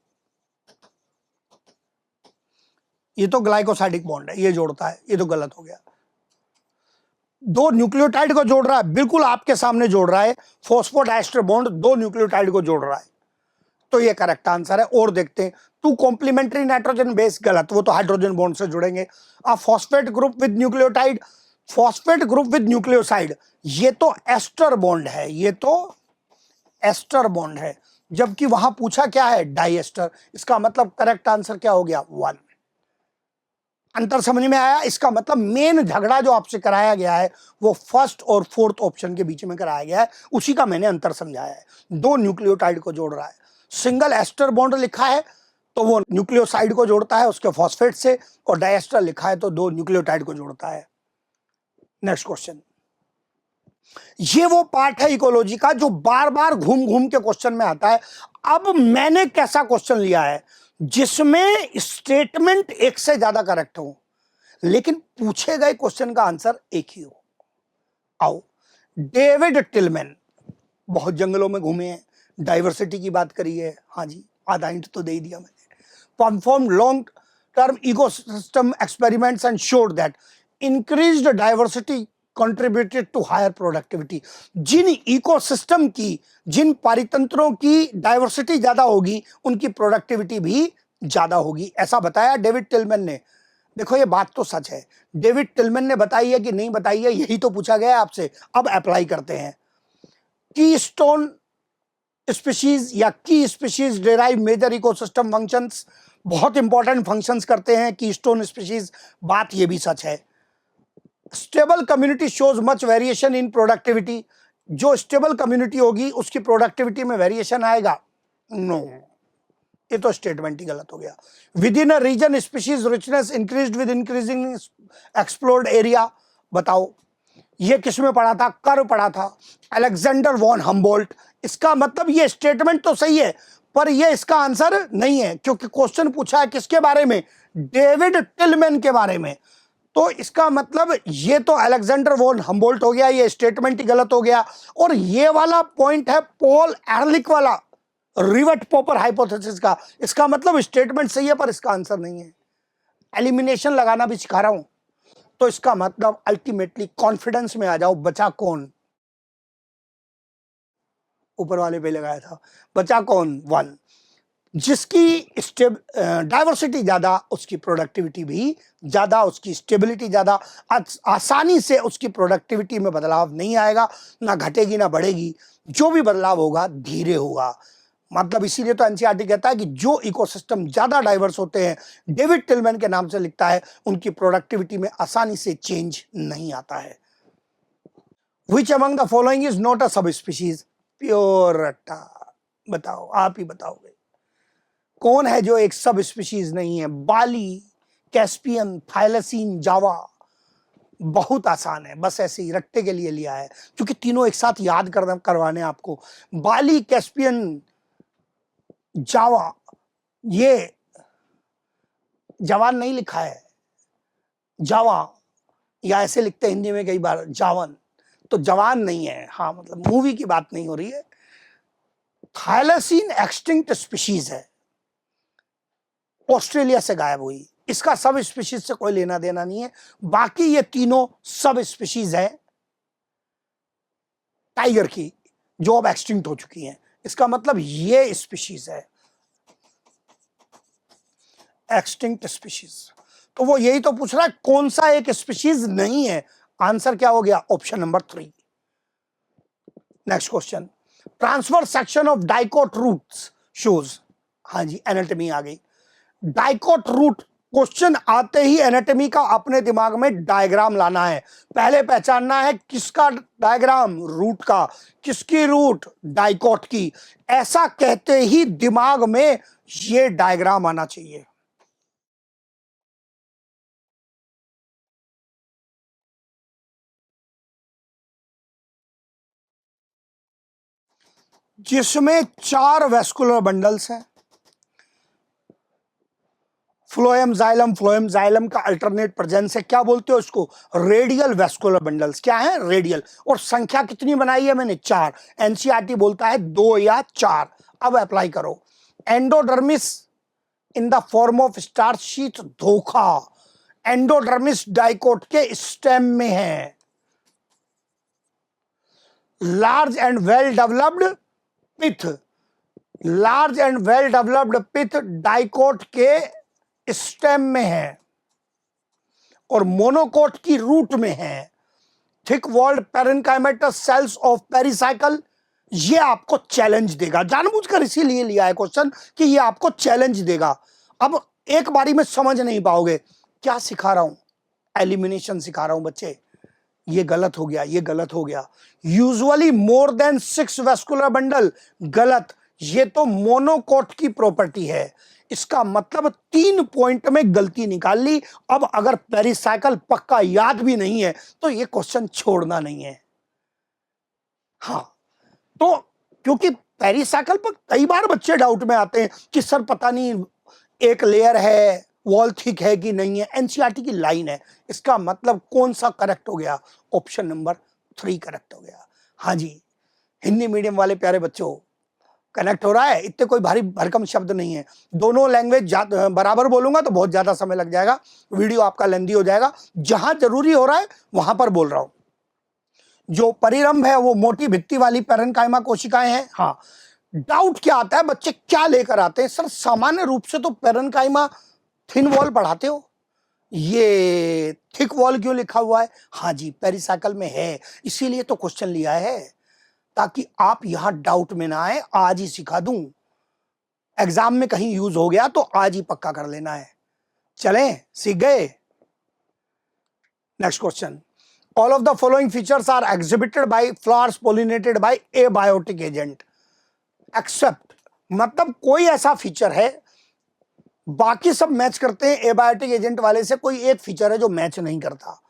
ये तो ग्लाइकोसाइडिक बॉन्ड है, ये जोड़ता है, ये तो गलत हो गया। दो न्यूक्लियोटाइड को जोड़ रहा है, बिल्कुल आपके सामने जोड़ रहा है, फॉस्फोडाइस्टर बॉन्ड दो न्यूक्लियोटाइड को जोड़ रहा है, तो ये करेक्ट आंसर है। और देखते हैं, टू कॉम्प्लीमेंट्री नाइट्रोजन बेस, गलत, वो तो हाइड्रोजन बॉन्ड से जुड़ेंगे। अब phosphate group with nucleotide, phosphate group with nucleoside, ये तो एस्टर बॉन्ड है, ये तो एस्टर बॉन्ड है, जबकि वहां पूछा क्या है? डाइएस्टर। इसका मतलब करेक्ट आंसर क्या हो गया? 1। अंतर समझ में आया? इसका मतलब मेन झगड़ा जो आपसे कराया गया है वो फर्स्ट और फोर्थ ऑप्शन के बीच में कराया गया है, उसी का मैंने अंतर समझाया है। दो न्यूक्लियोटाइड को जोड़ रहा है, सिंगल एस्टर बॉन्ड लिखा है तो वो न्यूक्लियोसाइड को जोड़ता है उसके फॉस्फेट से, और डाइएस्टर लिखा है तो दो न्यूक्लियोटाइड को जोड़ता है। नेक्स्ट क्वेश्चन, ये वो पार्ट है इकोलॉजी का जो बार बार घूम घूम के क्वेश्चन में आता है। अब मैंने कैसा क्वेश्चन लिया है जिसमें स्टेटमेंट एक से ज्यादा करेक्ट हो, लेकिन पूछे गए क्वेश्चन का आंसर एक ही हो। आओ, डेविड टिलमैन बहुत जंगलों में घूमे हैं, डाइवर्सिटी की बात करी है, हाँ जी, आधा हिंट तो दे ही दिया मैंने। Perform long term ecosystem experiments and showed that increased diversity contributed to higher productivity. जिन इकोसिस्टम की, जिन पारितंत्रों की डाइवर्सिटी ज्यादा होगी उनकी प्रोडक्टिविटी भी ज्यादा होगी, ऐसा बताया डेविड टिलमैन ने। देखो ये बात तो सच है, डेविड टिलमैन ने बताई है कि नहीं बताई है, यही तो पूछा गया है आपसे। अब अप्लाई करते हैं। कीस्टोन स्पीशीज या key species derive major ecosystem functions, बहुत इंपॉर्टेंट फंक्शंस करते हैं कीस्टोन स्पीशीज, बात ये भी सच है। Stable community shows much variation in productivity, जो स्टेबल कम्युनिटी होगी उसकी प्रोडक्टिविटी में वेरिएशन आएगा? नो, ये तो स्टेटमेंट ही गलत हो गया। Within a region species richness increased with increasing explored area, बताओ ये किसमें पढ़ा था? कर पढ़ा था, अलेक्जेंडर वॉन हम्बोल्ट। इसका मतलब ये स्टेटमेंट तो सही है पर ये इसका आंसर नहीं है, क्योंकि क्वेश्चन पूछा है किसके बारे में? डेविड टिलमैन के बारे में। तो इसका मतलब ये तो अलेक्जेंडर वॉन हम्बोल्ट हो गया, ये स्टेटमेंट ही गलत हो गया। और ये वाला पॉइंट है पॉल एहरलिच वाला, रिवर्ट पॉपर हाइपोथेसिस का, इसका मतलब स्टेटमेंट सही है पर इसका आंसर नहीं है। एलिमिनेशन लगाना भी सिखा रहा हूं, तो इसका मतलब अल्टीमेटली कॉन्फिडेंस में आ जाओ। बचा कौन? ऊपर वाले पे लगाया था, बचा कौन? वन। जिसकी डाइवर्सिटी ज्यादा उसकी प्रोडक्टिविटी भी ज्यादा, उसकी स्टेबिलिटी ज्यादा, आसानी से उसकी प्रोडक्टिविटी में बदलाव नहीं आएगा, ना घटेगी ना बढ़ेगी, जो भी बदलाव होगा धीरे होगा। मतलब इसीलिए तो एनसीईआरटी कहता है कि जो इकोसिस्टम ज्यादा डाइवर्स होते हैं, डेविड टिलमैन के नाम से लिखता है, उनकी प्रोडक्टिविटी में आसानी से चेंज नहीं आता है। Which among the following is not a subspecies? Pure रट्टा, बताओ, आप ही बताओगे कौन है जो एक सब स्पीशीज नहीं है? बाली, कैस्पियन, थाइलसीन, जावा। बहुत आसान है, बस ऐसे ही रट्टे के लिए लिया है क्योंकि तीनों एक साथ याद करवाने आपको। बाली, कैस्पियन, जावा, ये जवान नहीं लिखा है, जावा, या ऐसे लिखते हैं हिंदी में कई बार जावन, तो जवान नहीं है। हाँ, मतलब मूवी की बात नहीं हो रही है। थाइलसीन एक्सटिंक्ट स्पीशीज है, ऑस्ट्रेलिया से गायब हुई, इसका सब स्पीशीज से कोई लेना देना नहीं है। बाकी ये तीनों सब स्पीशीज है टाइगर की, जो अब एक्सटिंक्ट हो चुकी हैं। इसका मतलब ये स्पीशीज है एक्सटिंक्ट स्पीशीज। तो वो यही तो पूछ रहा है कौन सा एक स्पीशीज नहीं है। आंसर क्या हो गया? Option number 3। Next question, transfer section of dicot roots shows. हाँ जी, एनाटॉमी आ गई। डाइकोट रूट, क्वेश्चन आते ही एनाटॉमी का अपने दिमाग में डायग्राम लाना है। पहले पहचानना है किसका डायग्राम? रूट का। किसकी रूट? डाइकोट की। ऐसा कहते ही दिमाग में ये डायग्राम आना चाहिए। जिसमें 4 वेस्कुलर बंडल्स हैं, फ्लोएम जाइलम। फ्लोएम जाइलम का अल्टरनेट प्रेजेंस है, क्या बोलते हो इसको? Radial vascular bundles. क्या है? रेडियल। और संख्या कितनी बनाई है मैंने? 4। एनसीईआरटी बोलता है 2 या 4। अब अप्लाई करो। Endodermis in the form of starch sheath, धोखा। एंडोडर्मिस डाइकोट के स्टेम में है। Large and well developed pith, large and well developed pith dicot के स्टेम में है और मोनोकोट की रूट में है। Thick walled parenchymatous cells of pericycle, ये आपको चैलेंज देगा, जानबूझकर इसीलिए लिया है क्वेश्चन कि ये आपको चैलेंज देगा। अब एक बारी में समझ नहीं पाओगे। क्या सिखा रहा हूं? एलिमिनेशन सिखा रहा हूं बच्चे। ये गलत हो गया, ये गलत हो गया। Usually more than 6 vascular bundle, गलत। ये तो मोनोकोट की प्रॉपर्टी है। इसका मतलब 3 पॉइंट में गलती निकाल ली। अब अगर पेरिसाइकल पक्का याद भी नहीं है तो ये क्वेश्चन छोड़ना नहीं है। हाँ, तो क्योंकि पेरिसाइकल पर कई बार बच्चे डाउट में आते हैं कि सर पता नहीं एक लेयर है, वॉल थिक है कि नहीं है। एनसीईआरटी की लाइन है। इसका मतलब कौन सा करेक्ट हो गया? ऑप्शन नंबर 3 करेक्ट हो गया। हाँ जी, हिंदी मीडियम वाले प्यारे बच्चों, कनेक्ट हो रहा है? इतने कोई भारी भरकम शब्द नहीं है। दोनों लैंग्वेज बराबर बोलूंगा तो बहुत ज्यादा समय लग जाएगा, वीडियो आपका लेंदी हो जाएगा। जहां जरूरी हो रहा है वहां पर बोल रहा हूं। जो परिरंभ है वो मोटी भित्ति वाली पेरेन्काइमा कोशिकाएं हैं। हाँ, डाउट क्या आता है, बच्चे क्या लेकर आते हैं, सर सामान्य रूप से तो पेरेन्काइमा थिन वॉल पढ़ाते हो, ये थिक वॉल क्यों लिखा हुआ है? हाँ जी, पेरिसाइकल में है, इसीलिए तो क्वेश्चन लिया है, ताकि आप यहां डाउट में ना आए। आज ही सिखा दूं, एग्जाम में कहीं यूज हो गया तो आज ही पक्का कर लेना है। चलें, सीख गए? Next question, all of the following features are exhibited by flowers pollinated by abiotic agent except, मतलब कोई ऐसा फीचर है, बाकी सब मैच करते हैं, एबायोटिक एजेंट वाले से कोई एक फीचर है जो मैच नहीं करता।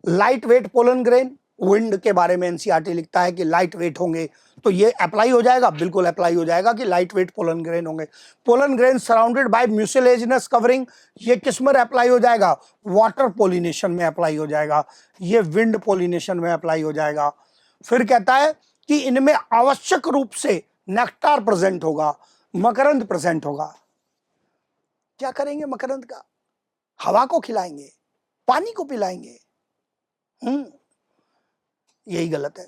Light weight pollen grain, wind के बारे में एनसीईआरटी लिखता है कि लाइट वेट होंगे, तो ये अप्लाई हो जाएगा, बिल्कुल अप्लाई हो जाएगा कि लाइट वेट पोलन ग्रेन होंगे। Pollen grain surrounded by mucilaginous covering, ये किस में अप्लाई हो जाएगा? वाटर पोलिनेशन में अप्लाई हो जाएगा, ये विंड पोलिनेशन में अप्लाई हो जाएगा। फिर कहता है कि इनमें आवश्यक रूप से नेक्टार प्रेजेंट होगा, मकरंद प्रेजेंट होगा। क्या करेंगे मकरंद का? हवा को खिलाएंगे, पानी को पिलाएंगे? यही गलत है,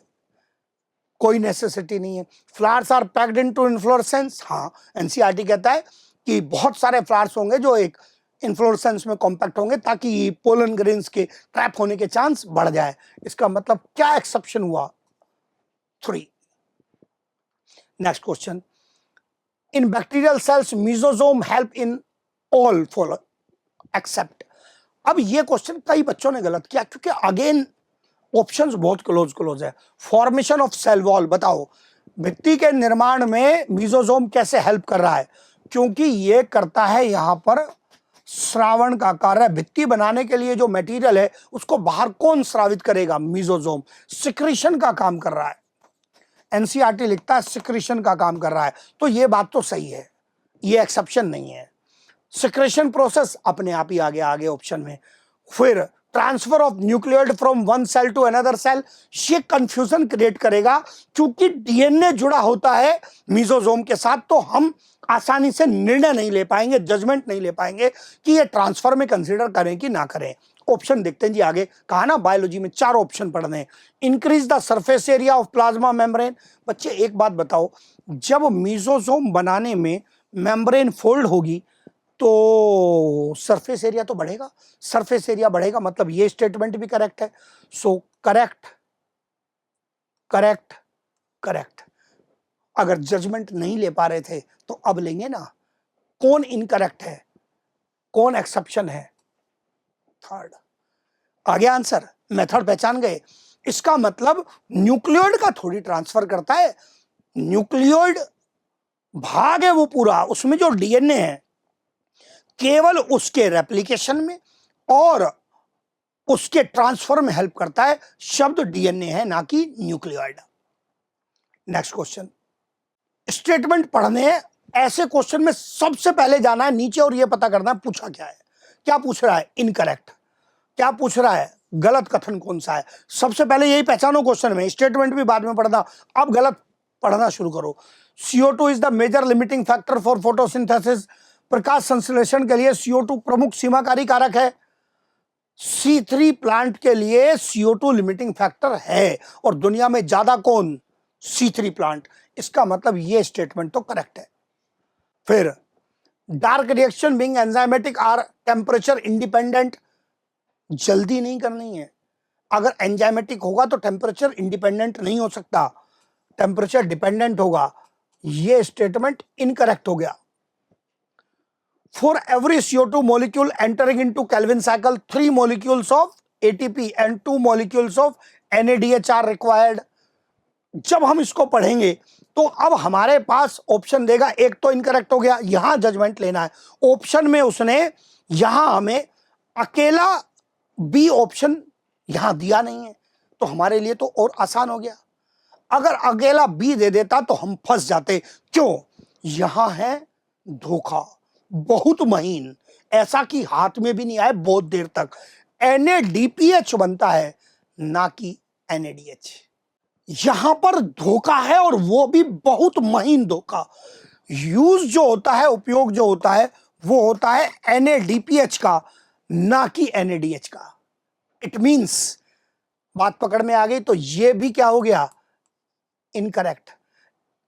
कोई नेसेसिटी नहीं है। Flowers are packed into inflorescence, हाँ, एनसीईआरटी कहता है कि बहुत सारे फ्लावर्स होंगे जो एक इन्फ्लोरेसेंस में कॉम्पैक्ट होंगे ताकि पोलन ग्रेन्स के ट्रैप होने के चांस बढ़ जाए। इसका मतलब क्या एक्सेप्शन हुआ? 3। Next question, in bacterial cells mesosome help in all follow except. अब ये क्वेश्चन कई बच्चों ने गलत किया, क्योंकि अगेन ऑप्शंस बहुत क्लोज है। फॉर्मेशन ऑफ सेल वॉल, बताओ भित्ति के निर्माण में मेसोसोम कैसे हेल्प कर रहा है? क्योंकि ये करता है यहां पर श्रावण का कार्य। भित्ति बनाने के लिए जो मटेरियल है उसको बाहर कौन श्रावित करेगा? मेसोसोम। सिक्रीशन का काम कर रहा है, एनसीईआरटी लिखता है सिक्रीशन का काम कर रहा है, तो ये बात तो सही है, ये एक्सेप्शन नहीं है। सिक्रेशन प्रोसेस अपने आप ही आगे ऑप्शन में। फिर transfer of nucleoid from one cell to another cell, ये कंफ्यूजन क्रिएट करेगा, क्योंकि डीएनए जुड़ा होता है मेसोसोम के साथ, तो हम आसानी से निर्णय नहीं ले पाएंगे, जजमेंट नहीं ले पाएंगे कि ये ट्रांसफर में कंसीडर करें कि ना करें। ऑप्शन देखते हैं जी आगे, कहा ना बायोलॉजी में 4 ऑप्शन पढ़ने हैं। Increase the surface area of plasma membrane, बच्चे एक बात बताओ, जब मेसोसोम बनाने में मेम्ब्रेन फोल्ड होगी तो सरफेस एरिया तो बढ़ेगा, सरफेस एरिया बढ़ेगा, मतलब ये स्टेटमेंट भी करेक्ट है। So correct correct correct. अगर जजमेंट नहीं ले पा रहे थे तो अब लेंगे ना, कौन इनकरेक्ट है, कौन एक्सेप्शन है? 3rd आ गया आंसर, मेथड पहचान गए। इसका मतलब न्यूक्लियोइड का थोड़ी ट्रांसफर करता है, न्यूक्लियोइड भाग है वो पूरा, उसमें जो डीएनए है केवल उसके रेप्लिकेशन में और उसके ट्रांसफर में हेल्प करता है। शब्द डीएनए है, ना कि न्यूक्लियोइड। नेक्स्ट क्वेश्चन, स्टेटमेंट पढ़ने हैं, ऐसे क्वेश्चन में सबसे पहले जाना है नीचे और यह पता करना है पूछा क्या है। क्या पूछ रहा है? इनकरेक्ट। क्या पूछ रहा है? गलत कथन कौन सा है? सबसे पहले यही पहचानो क्वेश्चन में, स्टेटमेंट भी बाद में पढ़ना, अब गलत पढ़ना शुरू करो। CO2 is the major limiting factor for photosynthesis, प्रकाश संश्लेषण के लिए CO2 प्रमुख सीमाकारी कारक है। C3 प्लांट के लिए CO2 लिमिटिंग फैक्टर है, और दुनिया में ज्यादा कौन? C3 plant. इसका मतलब ये स्टेटमेंट तो करेक्ट है। फिर dark reaction being enzymatic are temperature independent, जल्दी नहीं करनी है। अगर एंजाइमेटिक होगा तो टेम्परेचर इंडिपेंडेंट नहीं हो सकता, टेम्परेचर डिपेंडेंट होगा। यह स्टेटमेंट इनकरेक्ट हो गया। For every CO2 molecule entering into Calvin cycle, 3 molecules of ATP and 2 molecules of NADH are required. जब हम इसको पढ़ेंगे तो अब हमारे पास ऑप्शन देगा, एक तो इनकरेक्ट हो गया, यहां जजमेंट लेना है। ऑप्शन में उसने यहां हमें अकेला बी ऑप्शन यहां दिया नहीं है, तो हमारे लिए तो और आसान हो गया। अगर अकेला बी दे देता तो हम फंस जाते। क्यों? यहां है धोखा, बहुत महीन, ऐसा कि हाथ में भी नहीं आए बहुत देर तक। NADPH बनता है, ना कि NADH। यहां पर धोखा है और वो भी बहुत महीन धोखा। यूज जो होता है, उपयोग जो होता है, वो होता है NADPH का, ना कि NADH का। इट मींस, बात पकड़ में आ गई? तो ये भी क्या हो गया? इनकरेक्ट।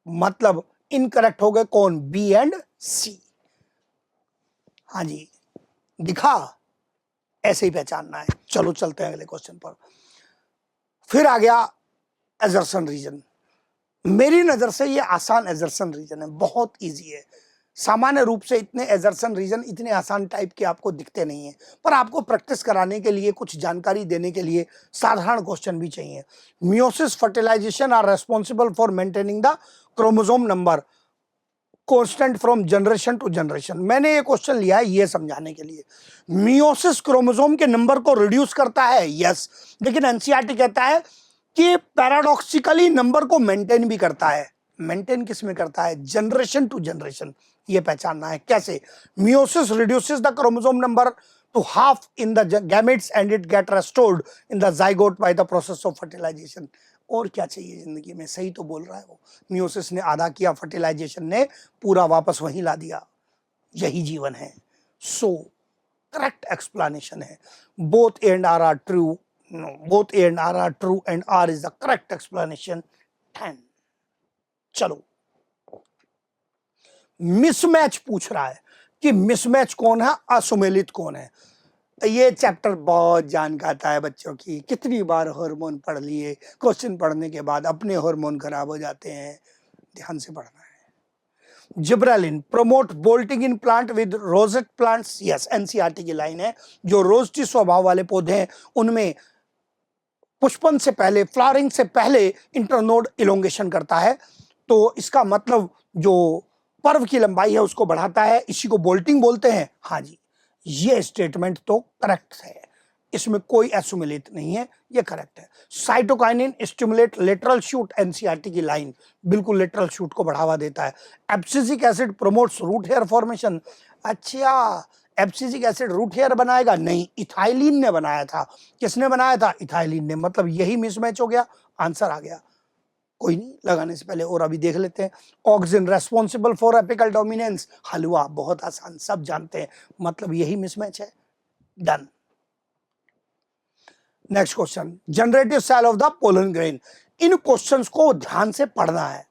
मतलब इनकरेक्ट हो गए कौन? बी एंड सी। हाँ जी, दिखा? ऐसे ही पहचानना है। चलो चलते हैं अगले क्वेश्चन पर। फिर आ गया एजर्सन रीजन। मेरी नजर से ये आसान एजर्सन रीजन है, बहुत इजी है। सामान्य रूप से इतने एजर्सन रीजन इतने आसान टाइप के आपको दिखते नहीं है, पर आपको प्रैक्टिस कराने के लिए, कुछ जानकारी देने के लिए साधारण क्वेश्चन भी चाहिए। Meiosis, fertilisation are responsible for maintaining the chromosome number constant from generation to generation. मैंने ये क्वेश्चन लिया है ये समझाने के लिए। मियोसिस क्रोमोसोम के नंबर को रिड्यूस करता है, यस, लेकिन एनसीईआरटी कहता है कि पैराडॉक्सिकली नंबर को मेंटेन भी करता है। मेंटेन किस में करता है? Generation to generation. ये पहचानना है कैसे। Meiosis reduces the chromosome number to half in the gametes and it get restored in the zygote by the process of fertilisation. और क्या चाहिए जिंदगी में? सही तो बोल रहा है वो। मियोसिस ने आधा किया, फर्टिलाइजेशन ने पूरा वापस वहीं ला दिया। यही जीवन है। सो करेक्ट एक्सप्लेनेशन है। Both and are true. No, both A and R are true and R is the correct explanation. 10. चलो, मिसमैच पूछ रहा है कि मिसमैच कौन है, असुमेलित कौन है। ये चैप्टर बहुत जान खाता है बच्चों की। कितनी बार हार्मोन पढ़ लिए, क्वेश्चन पढ़ने के बाद अपने हार्मोन खराब हो जाते हैं। ध्यान से पढ़ना है। Gibberellin promote bolting in plant with rosette plants. Yes, NCERT की लाइन है। जो रोजटी स्वभाव वाले पौधे हैं उनमें पुष्पन से पहले, फ्लावरिंग से पहले इंटरनोड इलोंगेशन करता है। तो इसका मतलब जो पर्व की लंबाई है उसको बढ़ाता है, इसी को बोल्टिंग बोलते हैं। हाँ जी, ये स्टेटमेंट तो करेक्ट है, इसमें कोई एसुमिलेट नहीं है, ये करेक्ट है। Cytokinin stimulate lateral shoot, NCERT की लाइन, बिल्कुल लेटरल शूट को बढ़ावा देता है। Abscisic acid promotes root hair formation. अच्छा, एब्सिसिक एसिड रूट हेयर बनाएगा? नहीं, इथाइलिन ने बनाया था। किसने बनाया था? इथाइलिन ने। मतलब यही मिसमैच हो गया, आंसर आ गया। कोई नहीं, लगाने से पहले और अभी देख लेते हैं। Auxin responsible for apical dominance. हलवा, बहुत आसान, सब जानते हैं। मतलब यही मिसमैच है। Done. Next question, generative cell of the pollen grain. इन क्वेश्चंस को ध्यान से पढ़ना है।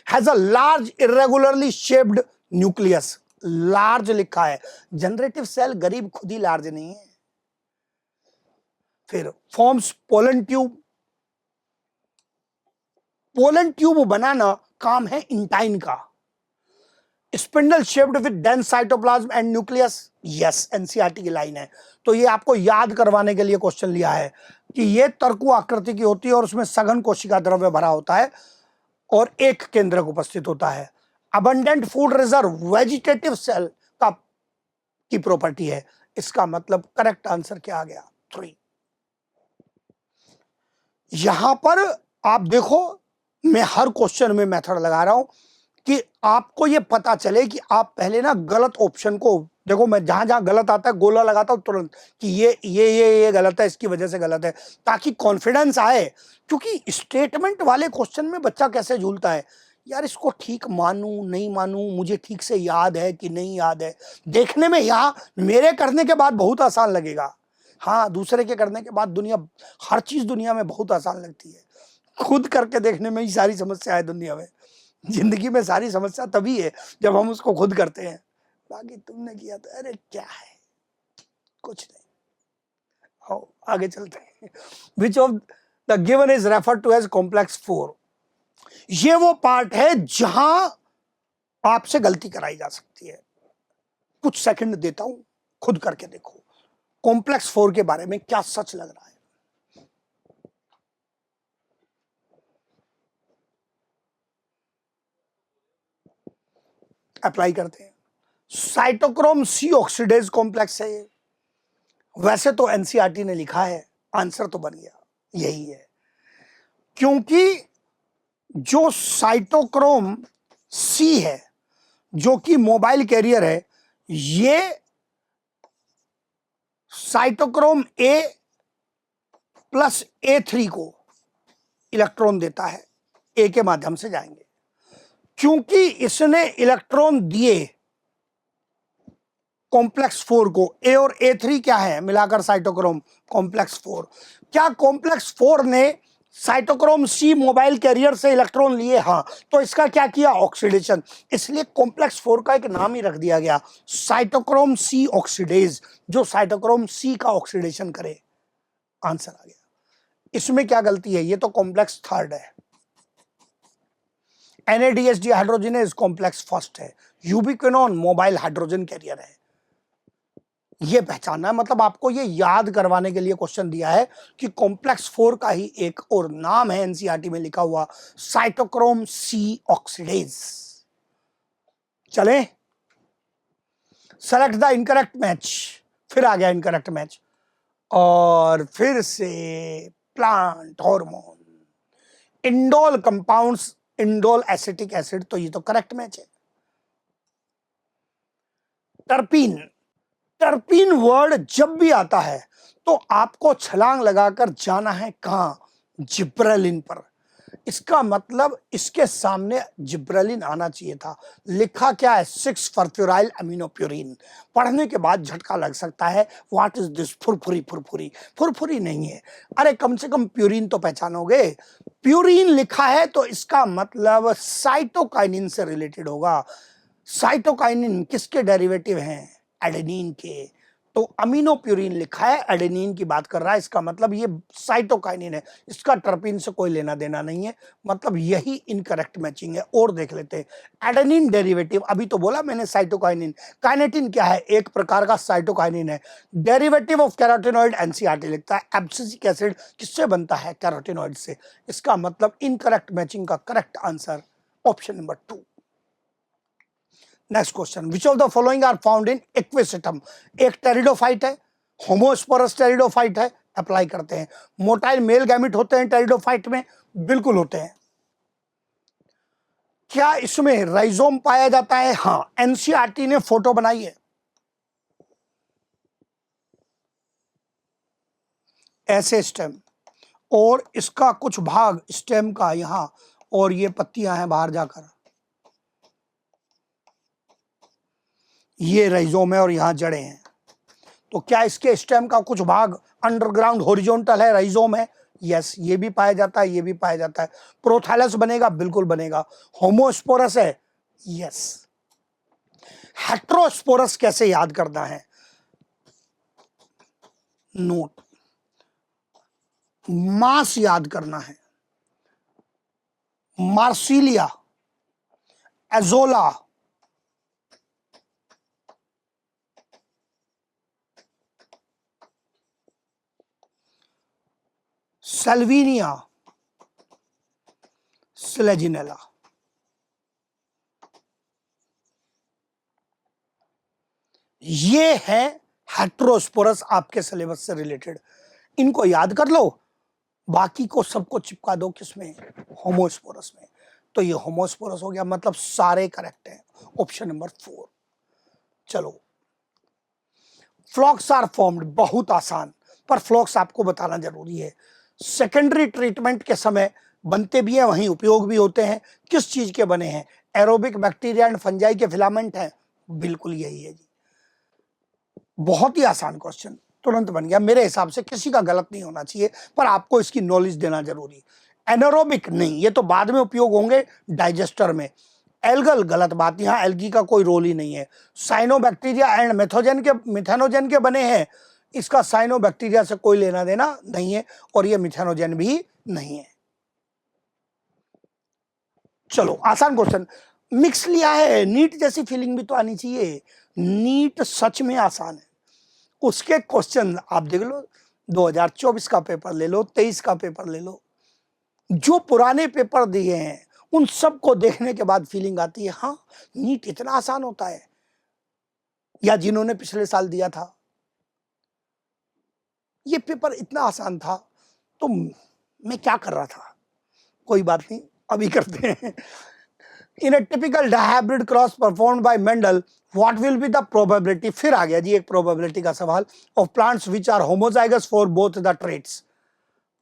Has a large irregularly shaped nucleus. Large लिखा है। जनरेटिव सेल गरीब खुद ही लार्ज नहीं है। फिर forms pollen tube. Pollen tube बनाना काम है इंटाइन का। Spindle shaped with dense cytoplasm and nucleus. Yes, NCERT की लाइन है। तो ये आपको याद करवाने के लिए क्वेश्चन लिया है कि ये तर्कु आकृति की होती है और उसमें सघन कोशिका द्रव्य भरा होता है और एक केंद्रक उपस्थित होता है। Abundant food reserve vegetative cell का की प्रॉपर्टी है। इसका मतलब करेक्ट आंसर क्या आ गया? 3। यहां पर आप देखो, मैं हर क्वेश्चन में मेथड लगा रहा हूं कि आपको ये पता चले कि आप पहले ना गलत ऑप्शन को देखो। मैं जहां जहां गलत आता है गोला लगाता हूं तुरंत कि ये गलत है, इसकी वजह से गलत है, ताकि कॉन्फिडेंस आए। क्योंकि स्टेटमेंट वाले क्वेश्चन में बच्चा कैसे झूलता है, यार इसको ठीक मानूं नहीं मानूं, मुझे ठीक से याद है कि नहीं याद है। देखने में यहाँ मेरे करने के बाद बहुत आसान लगेगा। हाँ, दूसरे के करने के बाद दुनिया, हर चीज दुनिया में बहुत आसान लगती है। खुद करके देखने में ही सारी समस्या है दुनिया में। जिंदगी में सारी समस्या तभी है जब हम उसको खुद करते हैं। बाकी तुमने किया तो अरे क्या है, कुछ नहीं। आओ आगे चलते हैं। Which of the given is referred to as complex 4। ये वो पार्ट है जहां आपसे गलती कराई जा सकती है। कुछ सेकंड देता हूं, खुद करके देखो कॉम्प्लेक्स 4 के बारे में क्या सच लग रहा है। अप्लाई करते हैं। साइटोक्रोम सी ऑक्सीडेज कॉम्प्लेक्स है ये। वैसे तो एनसीईआरटी ने लिखा है, आंसर तो बन गया, यही है। क्योंकि जो साइटोक्रोम सी है, जो कि मोबाइल कैरियर है, ये साइटोक्रोम ए प्लस A3 को इलेक्ट्रॉन देता है, ए के माध्यम से जाएंगे। क्योंकि इसने इलेक्ट्रॉन दिए कॉम्प्लेक्स 4 को, ए और A3 क्या है मिलाकर साइटोक्रोम कॉम्प्लेक्स 4। क्या कॉम्प्लेक्स 4 ने साइटोक्रोम C मोबाइल कैरियर से इलेक्ट्रॉन लिए? हाँ। तो इसका क्या किया? ऑक्सीडेशन। इसलिए कॉम्प्लेक्स 4 का एक नाम ही रख दिया गया साइटोक्रोम C ऑक्सीडेज, जो साइटोक्रोम C का ऑक्सीडेशन करे। आंसर आ गया। इसमें क्या गलती है? ये तो कॉम्प्लेक्स 3 है। NADH डिहाइड्रोजनेज कॉम्प्लेक्स 1 है। यूबिक्विनोन मोबाइल हाइड्रोजन कैरियर है। ये पहचानना है, मतलब आपको ये याद करवाने के लिए क्वेश्चन दिया है कि कॉम्प्लेक्स 4 का ही एक और नाम है एनसीईआरटी में लिखा हुआ साइटोक्रोम C ऑक्सीडेज। चले, सेलेक्ट द इनकरेक्ट मैच। फिर आ गया इनकरेक्ट मैच, और फिर से plant hormone, indole compounds, indole acetic acid, तो ये तो करेक्ट मैच है। टर्पीन, टर्पीन वर्ड जब भी आता है तो आपको छलांग लगाकर जाना है कहां? जिब्रेलिन पर। इसका मतलब इसके सामने जिब्रेलिन आना चाहिए था। लिखा क्या है? 6 फर्फ्यूराइल अमीनोप्यूरिन। पढ़ने के बाद झटका लग सकता है, what is this? Furfuri. Furfuri Furfuri नहीं है। अरे कम से कम प्यूरिन तो पहचानोगे। प्यूरिन लिखा है तो इसका मतलब साइटोकाइनिन से रिलेटेड होगा। साइटोकाइनिन किसके डेरिवेटिव हैं? एडेनिन के। तो अमीनोप्यूरिन लिखा है, एडेनिन की बात कर रहा है, इसका मतलब ये साइटोकाइनिन है। इसका टर्पीन से कोई लेना देना नहीं है, मतलब यही इनकरेक्ट मैचिंग है। और देख लेते हैं एडेनिन डेरिवेटिव। अभी तो बोला मैंने साइटोकाइनिन। काइनेटिन क्या है? एक प्रकार का साइटोकाइनिन है। डेरिवेटिव ऑफ कैरोटिनॉइड एनसीईआरटी लिखता है। एब्सिसिक एसिड किससे बनता है? कैरोटिनॉइड से। इसका मतलब इनकरेक्ट मैचिंग का correct answer option number 2। Next question, which of the following are found in equisetum? एक टेरिडोफाइट है, होमोस्पोरस टेरिडोफाइट है। अप्लाई करते हैं। मोटाइल मेल गैमिट होते हैं टेरिडोफाइट में? बिल्कुल होते हैं। क्या इसमें राइजोम पाया जाता है? हाँ, एनसीईआरटी ने फोटो बनाई है। ऐसे स्टेम, और इसका कुछ भाग स्टेम का यहां, और ये पत्तियां हैं बाहर जाकर, ये राइजोम है और यहां जड़ें हैं। तो क्या इसके स्टेम का कुछ भाग अंडरग्राउंड हॉरिजॉन्टल है, राइजोम है? यस, ये भी पाया जाता है, ये भी पाया जाता है। प्रोथैलस बनेगा? बिल्कुल बनेगा। होमोस्पोरस है? यस। हेट्रोस्पोरस कैसे याद करना है? नोट, मास याद करना है। Marsilea, Azolla, Salvinia, Selaginella. ये है हेट्रोस्पोरस आपके सिलेबस से रिलेटेड। इनको याद कर लो, बाकी को सबको चिपका दो किसमें? होमोस्पोरस में। तो ये होमोस्पोरस हो गया, मतलब सारे करेक्ट हैं। Option number 4। चलो, फ्लॉक्स आर फॉर्म्ड, बहुत आसान, पर फ्लॉक्स आपको बताना जरूरी है। सेकेंडरी ट्रीटमेंट के समय बनते भी हैं, वहीं उपयोग भी होते हैं। किस चीज के बने हैं? एरोबिक बैक्टीरिया एंड फंजाई के फिलामेंट हैं? बिल्कुल यही है जी। बहुत ही आसान क्वेश्चन, तुरंत बन गया। मेरे हिसाब से किसी का गलत नहीं होना चाहिए, पर आपको इसकी नॉलेज देना जरूरी। एनारोबिक नहीं, ये तो बाद में उपयोग होंगे डाइजेस्टर में। एल्गल, गलत बात, यहाँ एल्गी का कोई रोल ही नहीं है। साइनोबैक्टीरिया एंड मिथेनोजन के बने हैं। इसका साइनोबैक्टीरिया से कोई लेना देना नहीं है, और ये मिथेनोजन भी नहीं है। चलो, आसान क्वेश्चन, मिक्स लिया है, नीट जैसी फीलिंग भी तो आनी चाहिए। नीट सच में आसान है। उसके क्वेश्चन आप देख लो, 2024 का पेपर ले लो, 23 का पेपर ले लो, जो पुराने पेपर दिए हैं उन सबको देखने के बाद फीलिंग आती है, हाँ नीट इतना आसान होता है। या जिन्होंने पिछले साल दिया था, ये पेपर इतना आसान था, तो मैं क्या कर रहा था? कोई बात नहीं, अभी करते हैं। In a typical dihybrid cross performed by Mendel, what will be the probability? फिर आ गया जी एक प्रोबेबिलिटी का सवाल। Of plants which are homozygous for both the traits.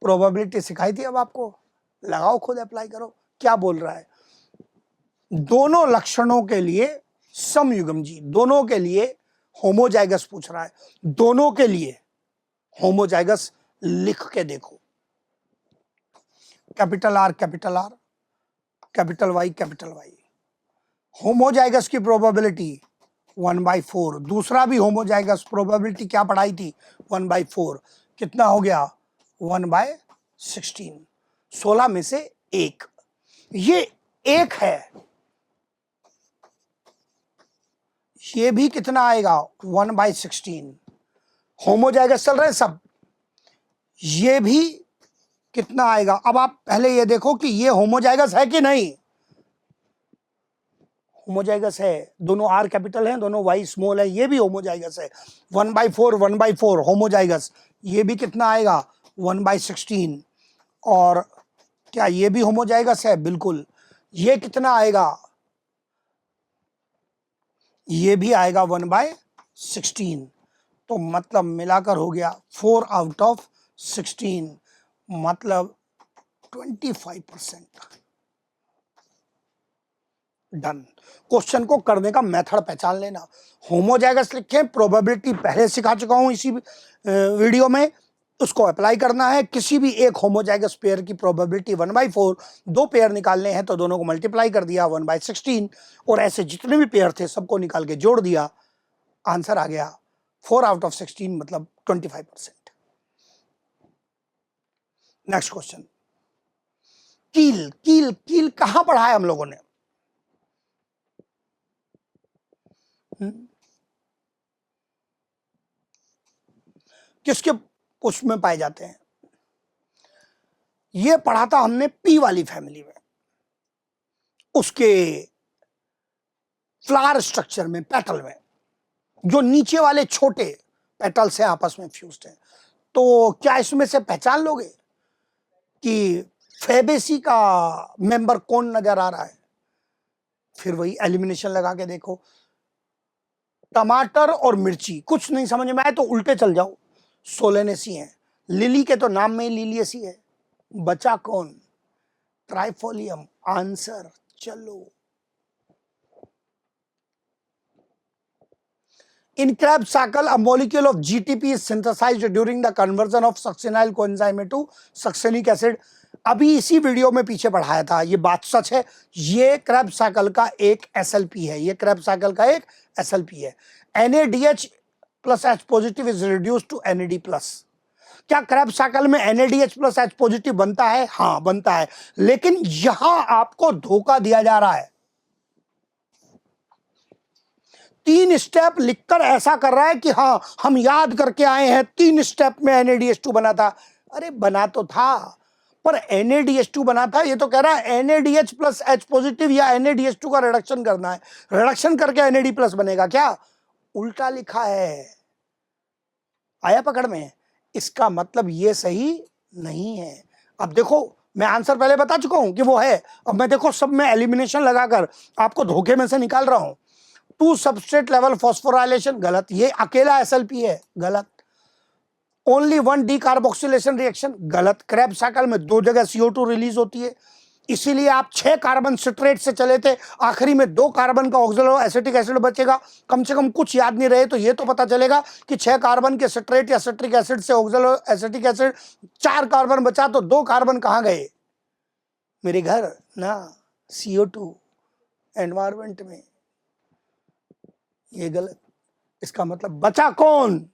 Probability सिखाई थी अब आपको, लगाओ, खुद अप्लाई करो। क्या बोल रहा है? दोनों लक्षणों के लिए समयुग्म जी, दोनों के लिए होमोजाइगस पूछ रहा है, दोनों के लिए होमोजाइगस लिख के देखो। Capital R, capital R, capital Y, capital Y. Homozygous की प्रोबेबिलिटी 1/4। दूसरा भी होमोजाइगस, प्रोबेबिलिटी क्या पढ़ाई थी? 1/4। कितना हो गया? 1/16। 16 में से एक, ये एक है। ये भी कितना आएगा? 1/16। होमोजाइगस चल रहे हैं सब। ये भी कितना आएगा? अब आप पहले ये देखो कि ये होमोजाइगस है कि नहीं। होमोजाइगस है, दोनों आर कैपिटल हैं, दोनों वाई स्मॉल है, ये भी होमोजाइगस है। 1/4, 1/4 होमोजाइगस। ये भी कितना आएगा? 1/16। और क्या ये भी होमोजाइगस है? बिल्कुल। ये कितना आएगा? ये भी आएगा 1/16। तो मतलब मिलाकर हो गया 4/16, मतलब 25%। डन। क्वेश्चन को करने का मेथड पहचान लेना। होमोजाइगस लिखें, प्रोबेबिलिटी पहले सिखा चुका हूं इसी वीडियो में, उसको अप्लाई करना है। किसी भी एक होमोजाइगस पेयर की प्रोबेबिलिटी 1/4, दो पेयर निकालने हैं तो दोनों को मल्टीप्लाई कर दिया 1/16, और ऐसे जितने भी पेयर थे सबको निकाल के जोड़ दिया, आंसर आ गया 4/16, मतलब 25%। नेक्स्ट क्वेश्चन, कील। कील, कील कहां पढ़ा है हम लोगों ने? किसके उसमें पाए जाते हैं? ये पढ़ा था हमने पी वाली फैमिली में, उसके फ्लावर स्ट्रक्चर में, पेटल में, जो नीचे वाले छोटे पेटल्स हैं आपस में फ्यूज्ड हैं। तो क्या इसमें से पहचान लोगे कि फेबेसी का मेंबर कौन नजर आ रहा है? फिर वही एलिमिनेशन लगा के देखो। टमाटर और मिर्ची, कुछ नहीं समझ में आए तो उल्टे चल जाओ, सोलेनेसी है। लिली के तो नाम में ही लिलियसी है। बचा कौन? ट्राइफोलियम। आंसर, चलो। In Krebs cycle, a molecule of GTP is synthesized during the conversion of succinyl coenzyme to succinic acid. अभी इसी वीडियो में पीछे पढ़ाया था, ये बात सच है। ये Krebs साइकिल का एक SLP है, ये Krebs साइकिल का एक SLP है। NADH plus H positive is reduced to NAD plus। क्या Krebs साइकिल में NADH plus H positive बनता है? हाँ बनता है, लेकिन यहां आपको धोखा दिया जा रहा है। 3 स्टेप लिखकर ऐसा कर रहा है कि हाँ हम याद करके आए हैं, 3 स्टेप में NADH2 बना था। अरे बना तो था, पर NADH2 बना था, ये तो कह रहा है NADH plus H पॉजिटिव या NADH2 का रिडक्शन करना है, रिडक्शन करके NAD प्लस बनेगा। क्या उल्टा लिखा है? आया पकड़ में? इसका मतलब ये सही नहीं है। अब देखो, मैं आंसर पहले बता चुका हूं कि वो है। अब मैं देखो सब में एलिमिनेशन लगाकर आपको धोखे में से निकाल रहा हूं। 2 सबस्ट्रेट लेवल फॉस्फोराइलेशन, गलत। ये अकेला SLP है, गलत। ओनली 1 डीकार्बोक्सिलेशन रिएक्शन, गलत। Krebs साइकिल में 2 जगह CO2 रिलीज होती है, इसीलिए आप 6 कार्बन सिट्रेट से चले थे, आखिरी में 2 कार्बन का ऑक्सलो एसिटिक एसिड बचेगा। कम से कम कुछ याद नहीं रहे तो ये तो पता चलेगा कि 6 कार्बन के सिट्रेट या सिट्रिक एसिड से ऑक्सलो एसिटिक एसिड, 4 कार्बन बचा तो 2 कार्बन कहां गए? मेरे घर ना, CO2 एनवायरमेंट में। ये गलत। इसका मतलब बचा कौन?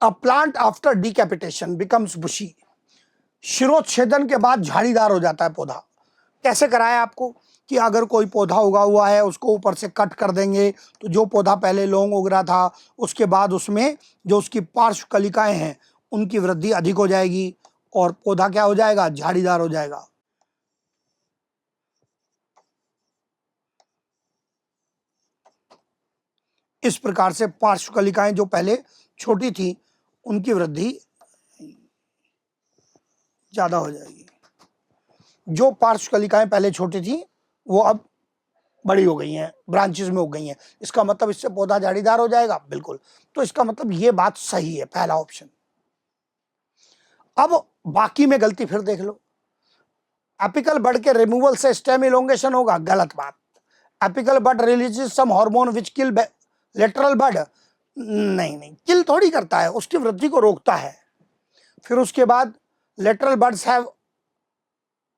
A plant after decapitation becomes bushy. शिरोच्छेदन के बाद झाड़ीदार हो जाता है पौधा। कैसे कराया आपको कि अगर कोई पौधा उगा हुआ है उसको ऊपर से कट कर देंगे तो जो पौधा पहले लॉन्ग उग रहा था उसके बाद उसमें जो उसकी पार्श्व कलिकाएं हैं उनकी वृद्धि अधिक हो जाएगी और पौधा क्या हो जाएगा? झाड़ीदार हो जाएगा। इस प्रकार से पार्श्व कलिकाएं जो पहले छोटी थी उनकी वृद्धि ज्यादा हो जाएगी। जो पार्श्व कलिकाएं पहले छोटी थी वो अब बड़ी हो गई हैं, ब्रांचेस में उग गई हैं, इसका मतलब इससे पौधा झाड़ीदार हो जाएगा, बिल्कुल। तो इसका मतलब ये बात सही है, पहला ऑप्शन। अब बाकी में गलती फिर देख लो। एपिकल बड के रिमूवल से स्टेम इलोंगेशन होगा, गलत बात। Apical bud releases some hormone which kill lateral bud, नहीं, किल थोड़ी करता है, उसकी वृद्धि को रोकता है। फिर उसके बाद lateral buds have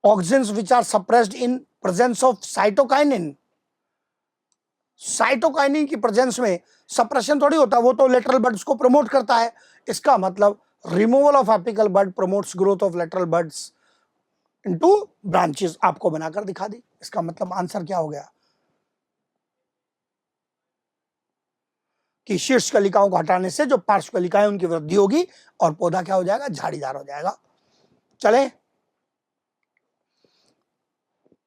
auxins which are suppressed in presence of cytokinin. Cytokinin की प्रेजेंस में सप्रेशन थोड़ी होता है, वो तो लेटरल बड्स को प्रमोट करता है। इसका मतलब removal of apical bud promotes growth of lateral buds into branches, आपको बनाकर दिखा दी। इसका मतलब आंसर क्या हो गया कि शीर्ष कलिकाओं को हटाने से जो पार्श्व कलिकाएं उनकी वृद्धि होगी और पौधा क्या हो जाएगा, झाड़ीदार हो जाएगा। चले,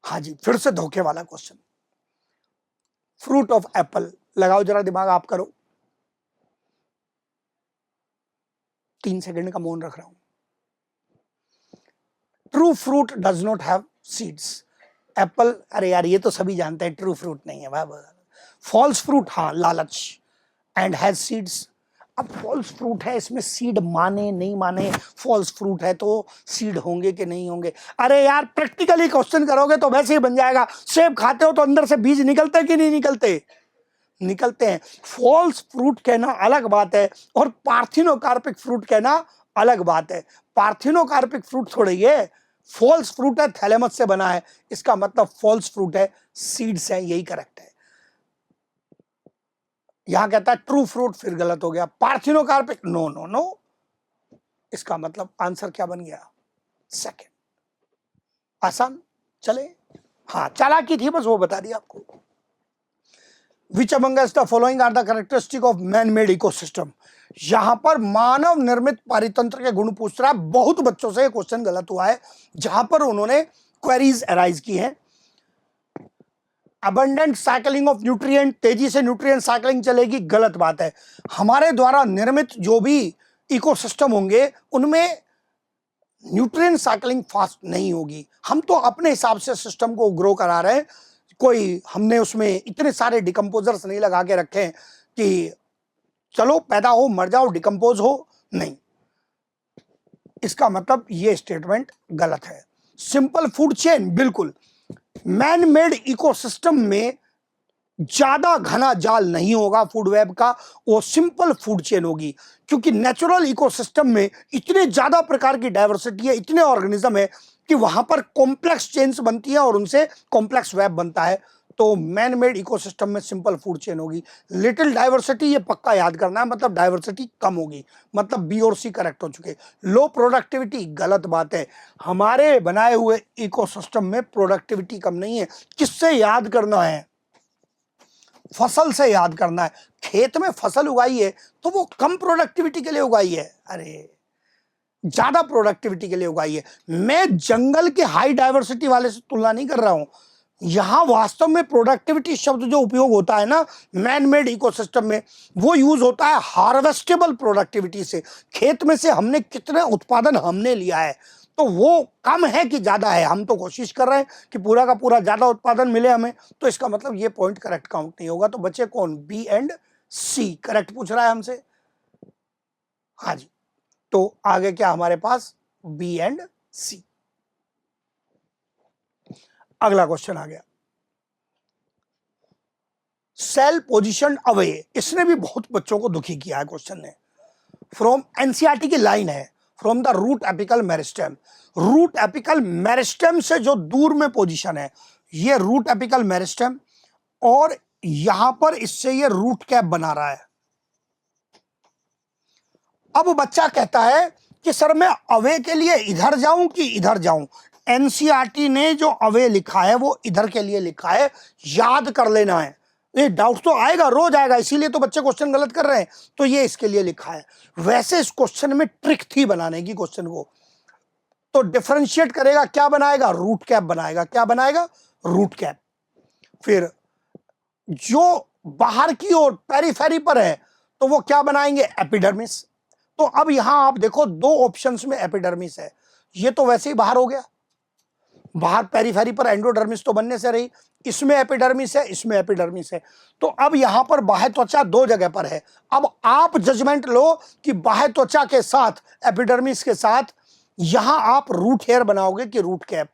हाँ जी, फिर से धोखे वाला क्वेश्चन। फ्रूट ऑफ एप्पल, लगाओ जरा दिमाग, आप करो। 3 सेकंड का मौन रख रहा हूं। True fruit does not have seeds. Apple, अरे यार ये तो सभी जानते हैं, ट्रू फ्रूट नहीं है भाई। फॉल्स फ्रूट, हाँ, लालच, एंड हैज सीड्स। अब फॉल्स फ्रूट है, इसमें सीड माने नहीं माने, फॉल्स फ्रूट है तो सीड होंगे कि नहीं होंगे। अरे यार प्रैक्टिकली क्वेश्चन करोगे तो वैसे ही बन जाएगा। सेब खाते हो तो अंदर से बीज निकलते कि नहीं निकलते, निकलते हैं। फॉल्स फ्रूट कहना अलग बात है और पार्थिनोकार्पिक फ्रूट कहना अलग बात है। पार्थिनोकार्पिक फ्रूट थोड़े ये फॉल्स फ्रूट है, थैलेमस से बना है, इसका मतलब फॉल्स फ्रूट है, सीड्स है, यही करेक्ट है। यहां कहता है ट्रू फ्रूट, फिर गलत हो गया। पार्थिनोकार्पिक, नो नो नो, इसका मतलब आंसर क्या बन गया, सेकंड। आसान, चले, हाँ चालाकी थी बस, वो बता दिया आपको। Which among the following are the characteristic of man made ecosystem. यहां पर मानव निर्मित पारितंत्र के गुण पूछ रहा है। बहुत बच्चों से क्वेश्चन गलत हुआ है, जहां पर उन्होंने क्वेरीज अराइज की हैं। अबंडेंट साइकिलिंग ऑफ न्यूट्रिएंट, तेजी से न्यूट्रिएंट साइकिलिंग चलेगी, गलत बात है। हमारे द्वारा निर्मित जो भी इकोसिस्टम होंगे उनमें न्यूट्रिएंट साइकिलिंग फास्ट नहीं होगी। हम तो अपने हिसाब से सिस्टम को ग्रो करा रहे हैं, कोई हमने उसमें इतने सारे डिकम्पोजर्स नहीं लगा के रखे हैं कि चलो पैदा हो मर जाओ डिकम्पोज हो, नहीं। इसका मतलब ये स्टेटमेंट गलत है। सिंपल फूड चेन, बिल्कुल। मैन मेड इकोसिस्टम में ज्यादा घना जाल नहीं होगा फूड वेब का, वो सिंपल फूड चेन होगी, क्योंकि नेचुरल इकोसिस्टम में इतने ज्यादा प्रकार की डाइवर्सिटी है, इतने ऑर्गेनिज्म है कि वहां पर कॉम्प्लेक्स चेन्स बनती है और उनसे कॉम्प्लेक्स वेब बनता है। तो मैन मेड इकोसिस्टम में सिंपल फूड चेन होगी। लिटिल डाइवर्सिटी, ये पक्का याद करना है, मतलब डाइवर्सिटी कम होगी, मतलब बी और सी करेक्ट हो चुके। लो प्रोडक्टिविटी, गलत बात है। हमारे बनाए हुए इकोसिस्टम में प्रोडक्टिविटी कम नहीं है। किससे याद करना है, फसल से याद करना है। खेत में फसल उगाई है तो वो कम प्रोडक्टिविटी के लिए उगाई है, अरे ज्यादा प्रोडक्टिविटी के लिए उगाई है। मैं जंगल के हाई डाइवर्सिटी वाले से तुलना नहीं कर रहा हूं। यहां वास्तव में प्रोडक्टिविटी शब्द जो उपयोग होता है ना मैन मेड इकोसिस्टम में, वो यूज होता है हार्वेस्टेबल प्रोडक्टिविटी से। खेत में से हमने कितने उत्पादन हमने लिया है, तो वो कम है कि ज्यादा है। हम तो कोशिश कर रहे हैं कि पूरा का पूरा ज्यादा उत्पादन मिले हमें, तो इसका मतलब ये पॉइंट करेक्ट काउंट नहीं होगा। तो बचे कौन, बी एंड सी। करेक्ट पूछ रहा है हमसे, हाँ जी। तो आगे क्या हमारे पास, बी एंड सी। अगला क्वेश्चन आ गया, सेल पोजिशन अवे। इसने भी बहुत बच्चों को दुखी किया है क्वेश्चन ने। फ्रॉम एनसीईआरटी की लाइन है, from the root apical meristem. Root apical meristem से जो दूर में पोजीशन है, ये रूट एपिकल मेरिस्टेम, और यहां पर इससे ये रूट कैप बना रहा है। अब बच्चा कहता है कि सर मैं अवे के लिए इधर जाऊं कि इधर जाऊं। एनसीईआरटी ने जो अवे लिखा है वो इधर के लिए लिखा है, याद कर लेना है। ये डाउट तो आएगा, रोज आएगा, इसीलिए तो बच्चे क्वेश्चन गलत कर रहे हैं। तो ये इसके लिए लिखा है। वैसे इस क्वेश्चन में ट्रिक थी बनाने की क्वेश्चन को। तो डिफरेंशिएट करेगा, क्या बनाएगा, रूट कैप बनाएगा। क्या बनाएगा, रूट कैप। फिर जो बाहर की ओर पेरिफेरी पर है तो वो क्या बनाएंगे, एपिडर्मिस। तो अब यहां आप देखो दो ऑप्शंस में एपिडर्मिस है, ये तो वैसे ही बाहर हो गया। बाहर पेरिफेरी पर एंडोडर्मिस तो बनने से रही, इसमें एपिडर्मिस है, इसमें एपिडर्मिस है। तो अब यहां पर बाह्य त्वचा दो जगह पर है। अब आप जजमेंट लो कि बाह्य त्वचा के साथ एपिडर्मिस के साथ यहां आप रूट हेयर बनाओगे कि रूट कैप।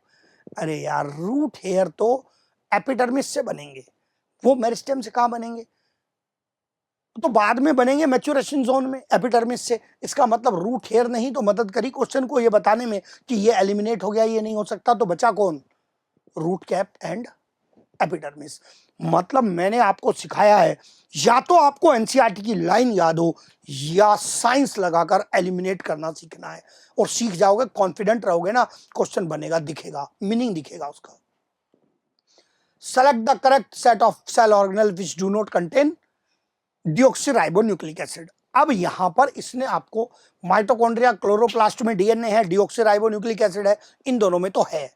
अरे यार, रूट हेयर तो एपिडर्मिस से बनेंगे, वो मेरिस्टेम से कहां बनेंगे? तो बाद में बनेंगे मैच्योरेशन जोन में एपिडर्मिस से। इसका मतलब रूट हेयर नहीं तो मदद करी क्वेश्चन को ये बताने में कि ये एलिमिनेट हो गया, ये नहीं हो सकता, तो बचा कौन? Root cap and epidermis. मतलब मैंने आपको सिखाया है, या तो आपको एनसीईआरटी की लाइन याद हो या साइंस लगाकर एलिमिनेट करना सीखना है, और सीख जाओगे, कॉन्फिडेंट रहोगे ना, क्वेश्चन बनेगा, दिखेगा, मीनिंग दिखेगा उसका। Select the correct set of cell organelle which do not contain deoxyribonucleic acid. अब यहां पर इसने आपको माइटोकॉन्ड्रिया, क्लोरोप्लास्ट में डीएनए है, डिऑक्सीराइबोन्यूक्लिक एसिड है, इन दोनों में तो है।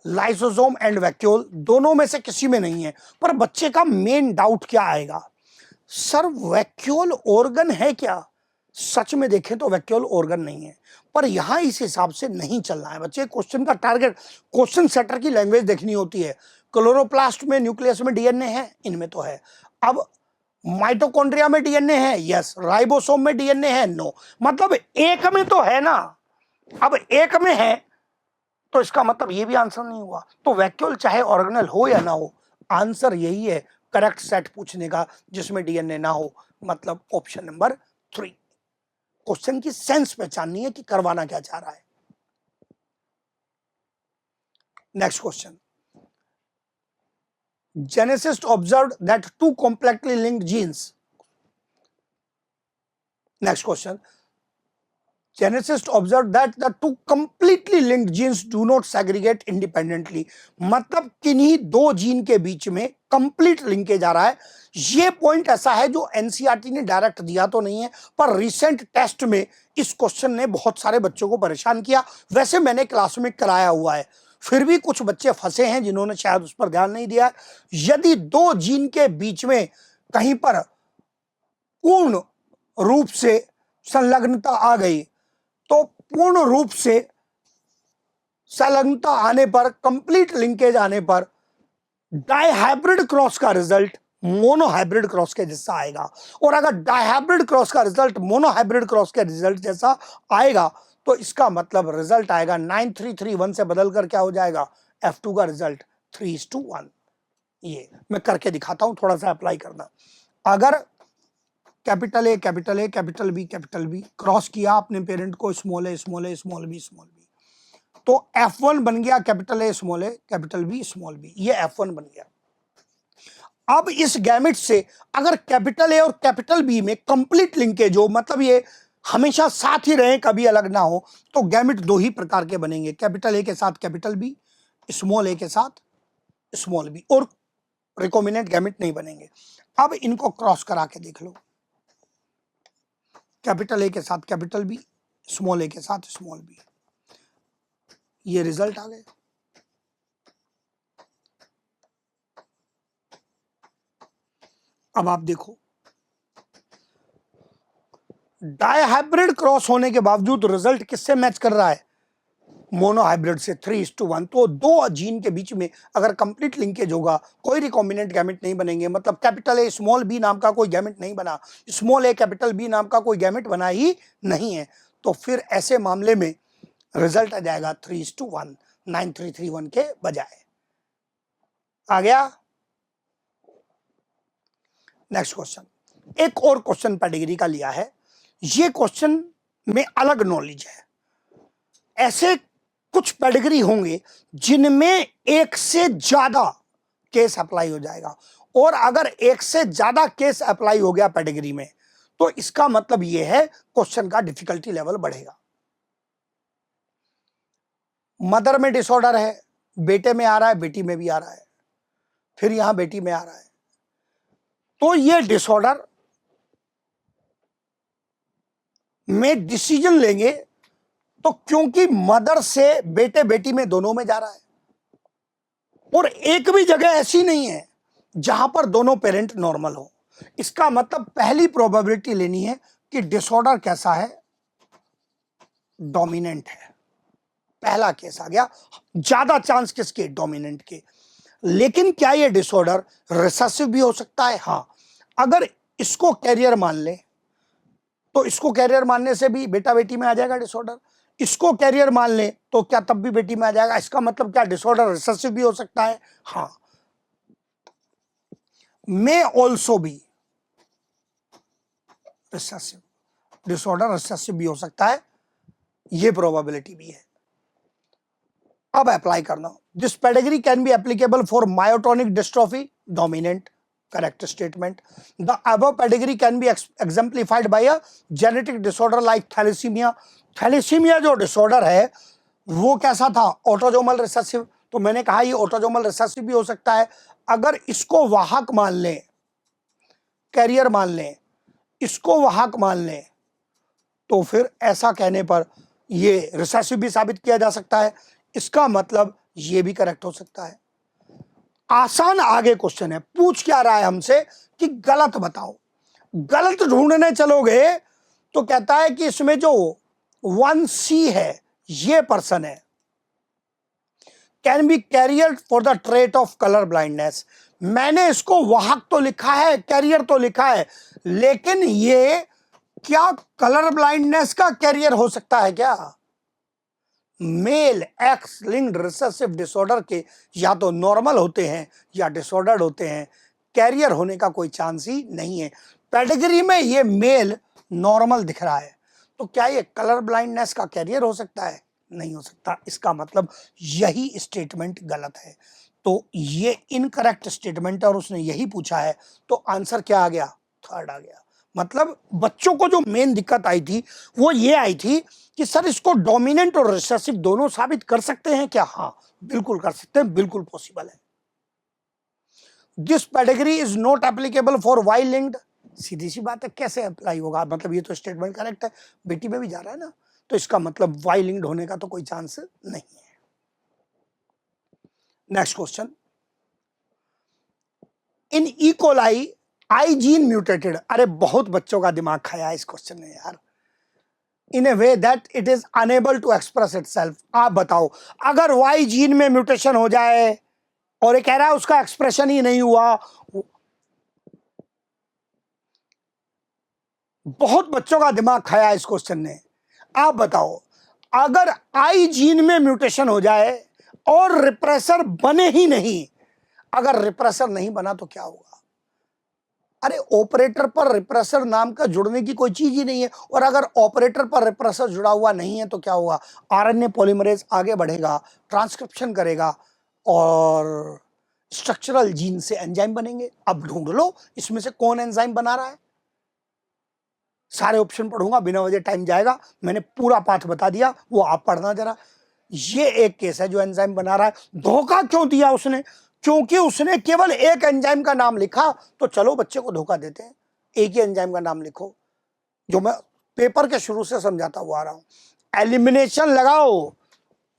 लाइसोसोम एंड वैक्यूल दोनों में से किसी में नहीं है। पर बच्चे का मेन डाउट क्या आएगा, सर वैक्यूल ऑर्गन है क्या? सच में देखें तो वैक्यूल ऑर्गन नहीं है, पर यहां इस हिसाब से नहीं चलना है बच्चे। क्वेश्चन का टारगेट, क्वेश्चन सेटर की लैंग्वेज देखनी होती है। क्लोरोप्लास्ट में, न्यूक्लियस में डीएनए है, इनमें तो है। अब माइटोकॉन्ड्रिया में डीएनए है, यस। राइबोसोम में डीएनए है, नो। मतलब एक में तो है ना। अब एक में है तो इसका मतलब ये भी आंसर नहीं हुआ। तो वैक्यूल चाहे ऑर्गेनल हो या ना हो, आंसर यही है करेक्ट सेट पूछने का जिसमें डीएनए ना हो, मतलब ऑप्शन नंबर 3। क्वेश्चन की सेंस पहचाननी है कि करवाना क्या चाह रहा है। Next question, geneticist observed that two complexly linked genes. Next question, Geneticists observed that the two completely linked genes do not segregate independently। मतलब किन्हीं दो जीन के बीच में कंप्लीट लिंकेज आ रहा है। ये पॉइंट ऐसा है जो एनसीईआरटी ने डायरेक्ट दिया तो नहीं है, पर रिसेंट टेस्ट में इस क्वेश्चन ने बहुत सारे बच्चों को परेशान किया। वैसे मैंने क्लास में कराया हुआ है, फिर भी कुछ बच्चे फंसे हैं जिन्होंने शायद उस पर ध्यान नहीं दिया। यदि दो जीन के बीच में कहीं पर पूर्ण रूप से संलग्नता आ गई, तो पूर्ण रूप से संलग्नता आने पर, कंप्लीट लिंकेज आने पर, डाइहाइब्रिड क्रॉस का रिजल्ट मोनोहाइब्रिड क्रॉस के जैसा आएगा। और अगर डाइहाइब्रिड क्रॉस का रिजल्ट मोनोहाइब्रिड क्रॉस के रिजल्ट जैसा आएगा, तो इसका मतलब रिजल्ट आएगा 9331 से बदलकर क्या हो जाएगा, F2 का रिजल्ट 3:1। ये मैं करके दिखाता हूं, थोड़ा सा अप्लाई करना। अगर capital A, capital A, capital B, capital B cross किया अपने पेरेंट को, small A, small A, small B, small B, तो F1 बन गया capital A, small A, capital B, small B, ये F1 बन गया। अब इस गैमेट से अगर कैपिटल ए और कैपिटल बी में कंप्लीट लिंकेज हो, मतलब ये हमेशा साथ ही रहे, कभी अलग ना हो, तो गैमेट दो ही प्रकार के बनेंगे, कैपिटल ए के साथ कैपिटल बी, स्मॉल ए के साथ स्मॉल बी, और रिकॉम्बिनेंट गैमेट नहीं बनेंगे। अब इनको क्रॉस करा के देख लो, कैपिटल ए के साथ कैपिटल बी, स्मॉल ए के साथ स्मॉल बी, ये रिजल्ट आ गए। अब आप देखो, डाइहाइब्रिड क्रॉस होने के बावजूद रिजल्ट किससे मैच कर रहा है, मोनोहाइब्रिड से, 3:1। तो दो जीन के बीच में अगर कंप्लीट लिंकेज होगा, कोई रिकॉम्बिनेंट गैमेट नहीं बनेंगे, मतलब कैपिटल ए स्मॉल बी नाम का कोई गैमेट नहीं बना, स्मॉल ए कैपिटल बी नाम का कोई गैमेट बना ही नहीं है, तो फिर ऐसे मामले में रिजल्ट आ जाएगा 3:1, 9331 के बजाय। आ गया। नेक्स्ट क्वेश्चन, एक और क्वेश्चन पेडिग्री का लिया है। ये क्वेश्चन में अलग नॉलेज है। ऐसे कुछ पेडिग्री होंगे जिनमें एक से ज्यादा केस अप्लाई हो जाएगा, और अगर एक से ज्यादा केस अप्लाई हो गया पेडिग्री में, तो इसका मतलब यह है क्वेश्चन का डिफिकल्टी लेवल बढ़ेगा। मदर में डिसऑर्डर है, बेटे में आ रहा है, बेटी में भी आ रहा है, फिर यहां बेटी में आ रहा है, तो यह डिसऑर्डर में डिसीजन लेंगे, तो क्योंकि मदर से बेटे बेटी में दोनों में जा रहा है, और एक भी जगह ऐसी नहीं है जहां पर दोनों पेरेंट नॉर्मल हो, इसका मतलब पहली प्रोबेबिलिटी लेनी है कि डिसऑर्डर कैसा है, डोमिनेंट है। पहला केस आ गया, ज्यादा चांस किसके, डोमिनेंट के। लेकिन क्या ये डिसऑर्डर रिसेसिव भी हो सकता है? हाँ, अगर इसको कैरियर मान ले तो इसको कैरियर मानने से भी बेटा बेटी में आ जाएगा डिसऑर्डर, इसको कैरियर मान ले तो क्या तब भी बेटी में आ जाएगा। इसका मतलब क्या डिसऑर्डर रिसेसिव भी हो सकता है? हाँ, may also be recessive, disorder recessive भी हो सकता है, ये प्रोबेबिलिटी भी है। अब अप्लाई करना, this pedigree can be applicable for myotonic dystrophy, dominant, correct statement. The above pedigree can be exemplified by a genetic disorder like thalassemia. Thalassaemia जो डिसऑर्डर है वो कैसा था, ऑटोजोमल रिसेसिव। तो मैंने कहा ये ऑटोजोमल रिसेसिव भी हो सकता है। अगर इसको वाहक मान लें, कैरियर मान लें, इसको वाहक मान लें, तो फिर ऐसा कहने पर ये रिसेसिव भी साबित किया जा सकता है। इसका मतलब ये भी करेक्ट हो सकता है। आसान आगे क्वेश्चन है, पूछ क्या रहा है हमसे कि गलत बताओ। गलत ढूंढने चलोगे तो कहता है कि इसमें जो 1C है ये पर्सन है, can be carrier for the trait of colour blindness. मैंने इसको वाहक तो लिखा है, कैरियर तो लिखा है, लेकिन ये क्या कलर ब्लाइंडनेस का कैरियर हो सकता है क्या? Male X linked recessive disorder के या तो नॉर्मल होते हैं या डिसऑर्डर्ड होते हैं, कैरियर होने का कोई चांस ही नहीं है। पेडिग्री में ये मेल नॉर्मल दिख रहा है, तो क्या ये कलर ब्लाइंडनेस का कैरियर हो सकता है? नहीं हो सकता। इसका मतलब यही स्टेटमेंट गलत है, तो ये इनकरेक्ट स्टेटमेंट है और उसने यही पूछा है, तो आंसर क्या आ गया, थर्ड आ गया। मतलब बच्चों को जो मेन दिक्कत आई थी वो ये आई थी कि सर इसको डोमिनेंट और रिसेसिव दोनों साबित कर सकते हैं क्या? हाँ, बिल्कुल कर सकते हैं, बिल्कुल पॉसिबल है। This pedigree is not applicable for Y linked, सीधी सी बात है, कैसे अप्लाई होगा? मतलब ये तो स्टेटमेंट करेक्ट है, बेटी में भी जा रहा है ना, तो इसका मतलब वाई लिंक्ड होने का तो कोई चांस नहीं है। नेक्स्ट क्वेश्चन, इन ई कोलाई आई जीन म्यूटेटेड। अरे बहुत बच्चों का दिमाग खाया इस क्वेश्चन ने यार। In a way that it is unable to express itself. आप बताओ, अगर वाई जीन में म्यूटेशन हो जाए और ये कह रहा है उसका एक्सप्रेशन ही नहीं हुआ, बहुत बच्चों का दिमाग खाया इस क्वेश्चन ने। आप बताओ, अगर आई जीन में म्यूटेशन हो जाए और रिप्रेसर बने ही नहीं, अगर रिप्रेसर नहीं बना तो क्या होगा? अरे ऑपरेटर पर रिप्रेसर नाम का जुड़ने की कोई चीज ही नहीं है, और अगर ऑपरेटर पर रिप्रेसर जुड़ा हुआ नहीं है तो क्या होगा? आरएनए पॉलीमरेज आगे बढ़ेगा, ट्रांसक्रिप्शन करेगा और स्ट्रक्चरल जीन से एंजाइम बनेंगे। अब ढूंढ लो इसमें से कौन एंजाइम बना रहा है। सारे ऑप्शन पढ़ूंगा, बिना वजह टाइम जाएगा, मैंने पूरा पाठ बता दिया, वो आप पढ़ना जरा। ये एक केस है जो एंजाइम बना रहा है। धोखा क्यों दिया उसने? क्योंकि उसने केवल एक एंजाइम का नाम लिखा, तो चलो बच्चे को धोखा देते हैं, एक ही एंजाइम का नाम लिखो, जो मैं पेपर के शुरू से समझाता हुआ आ रहा हूं। एलिमिनेशन लगाओ,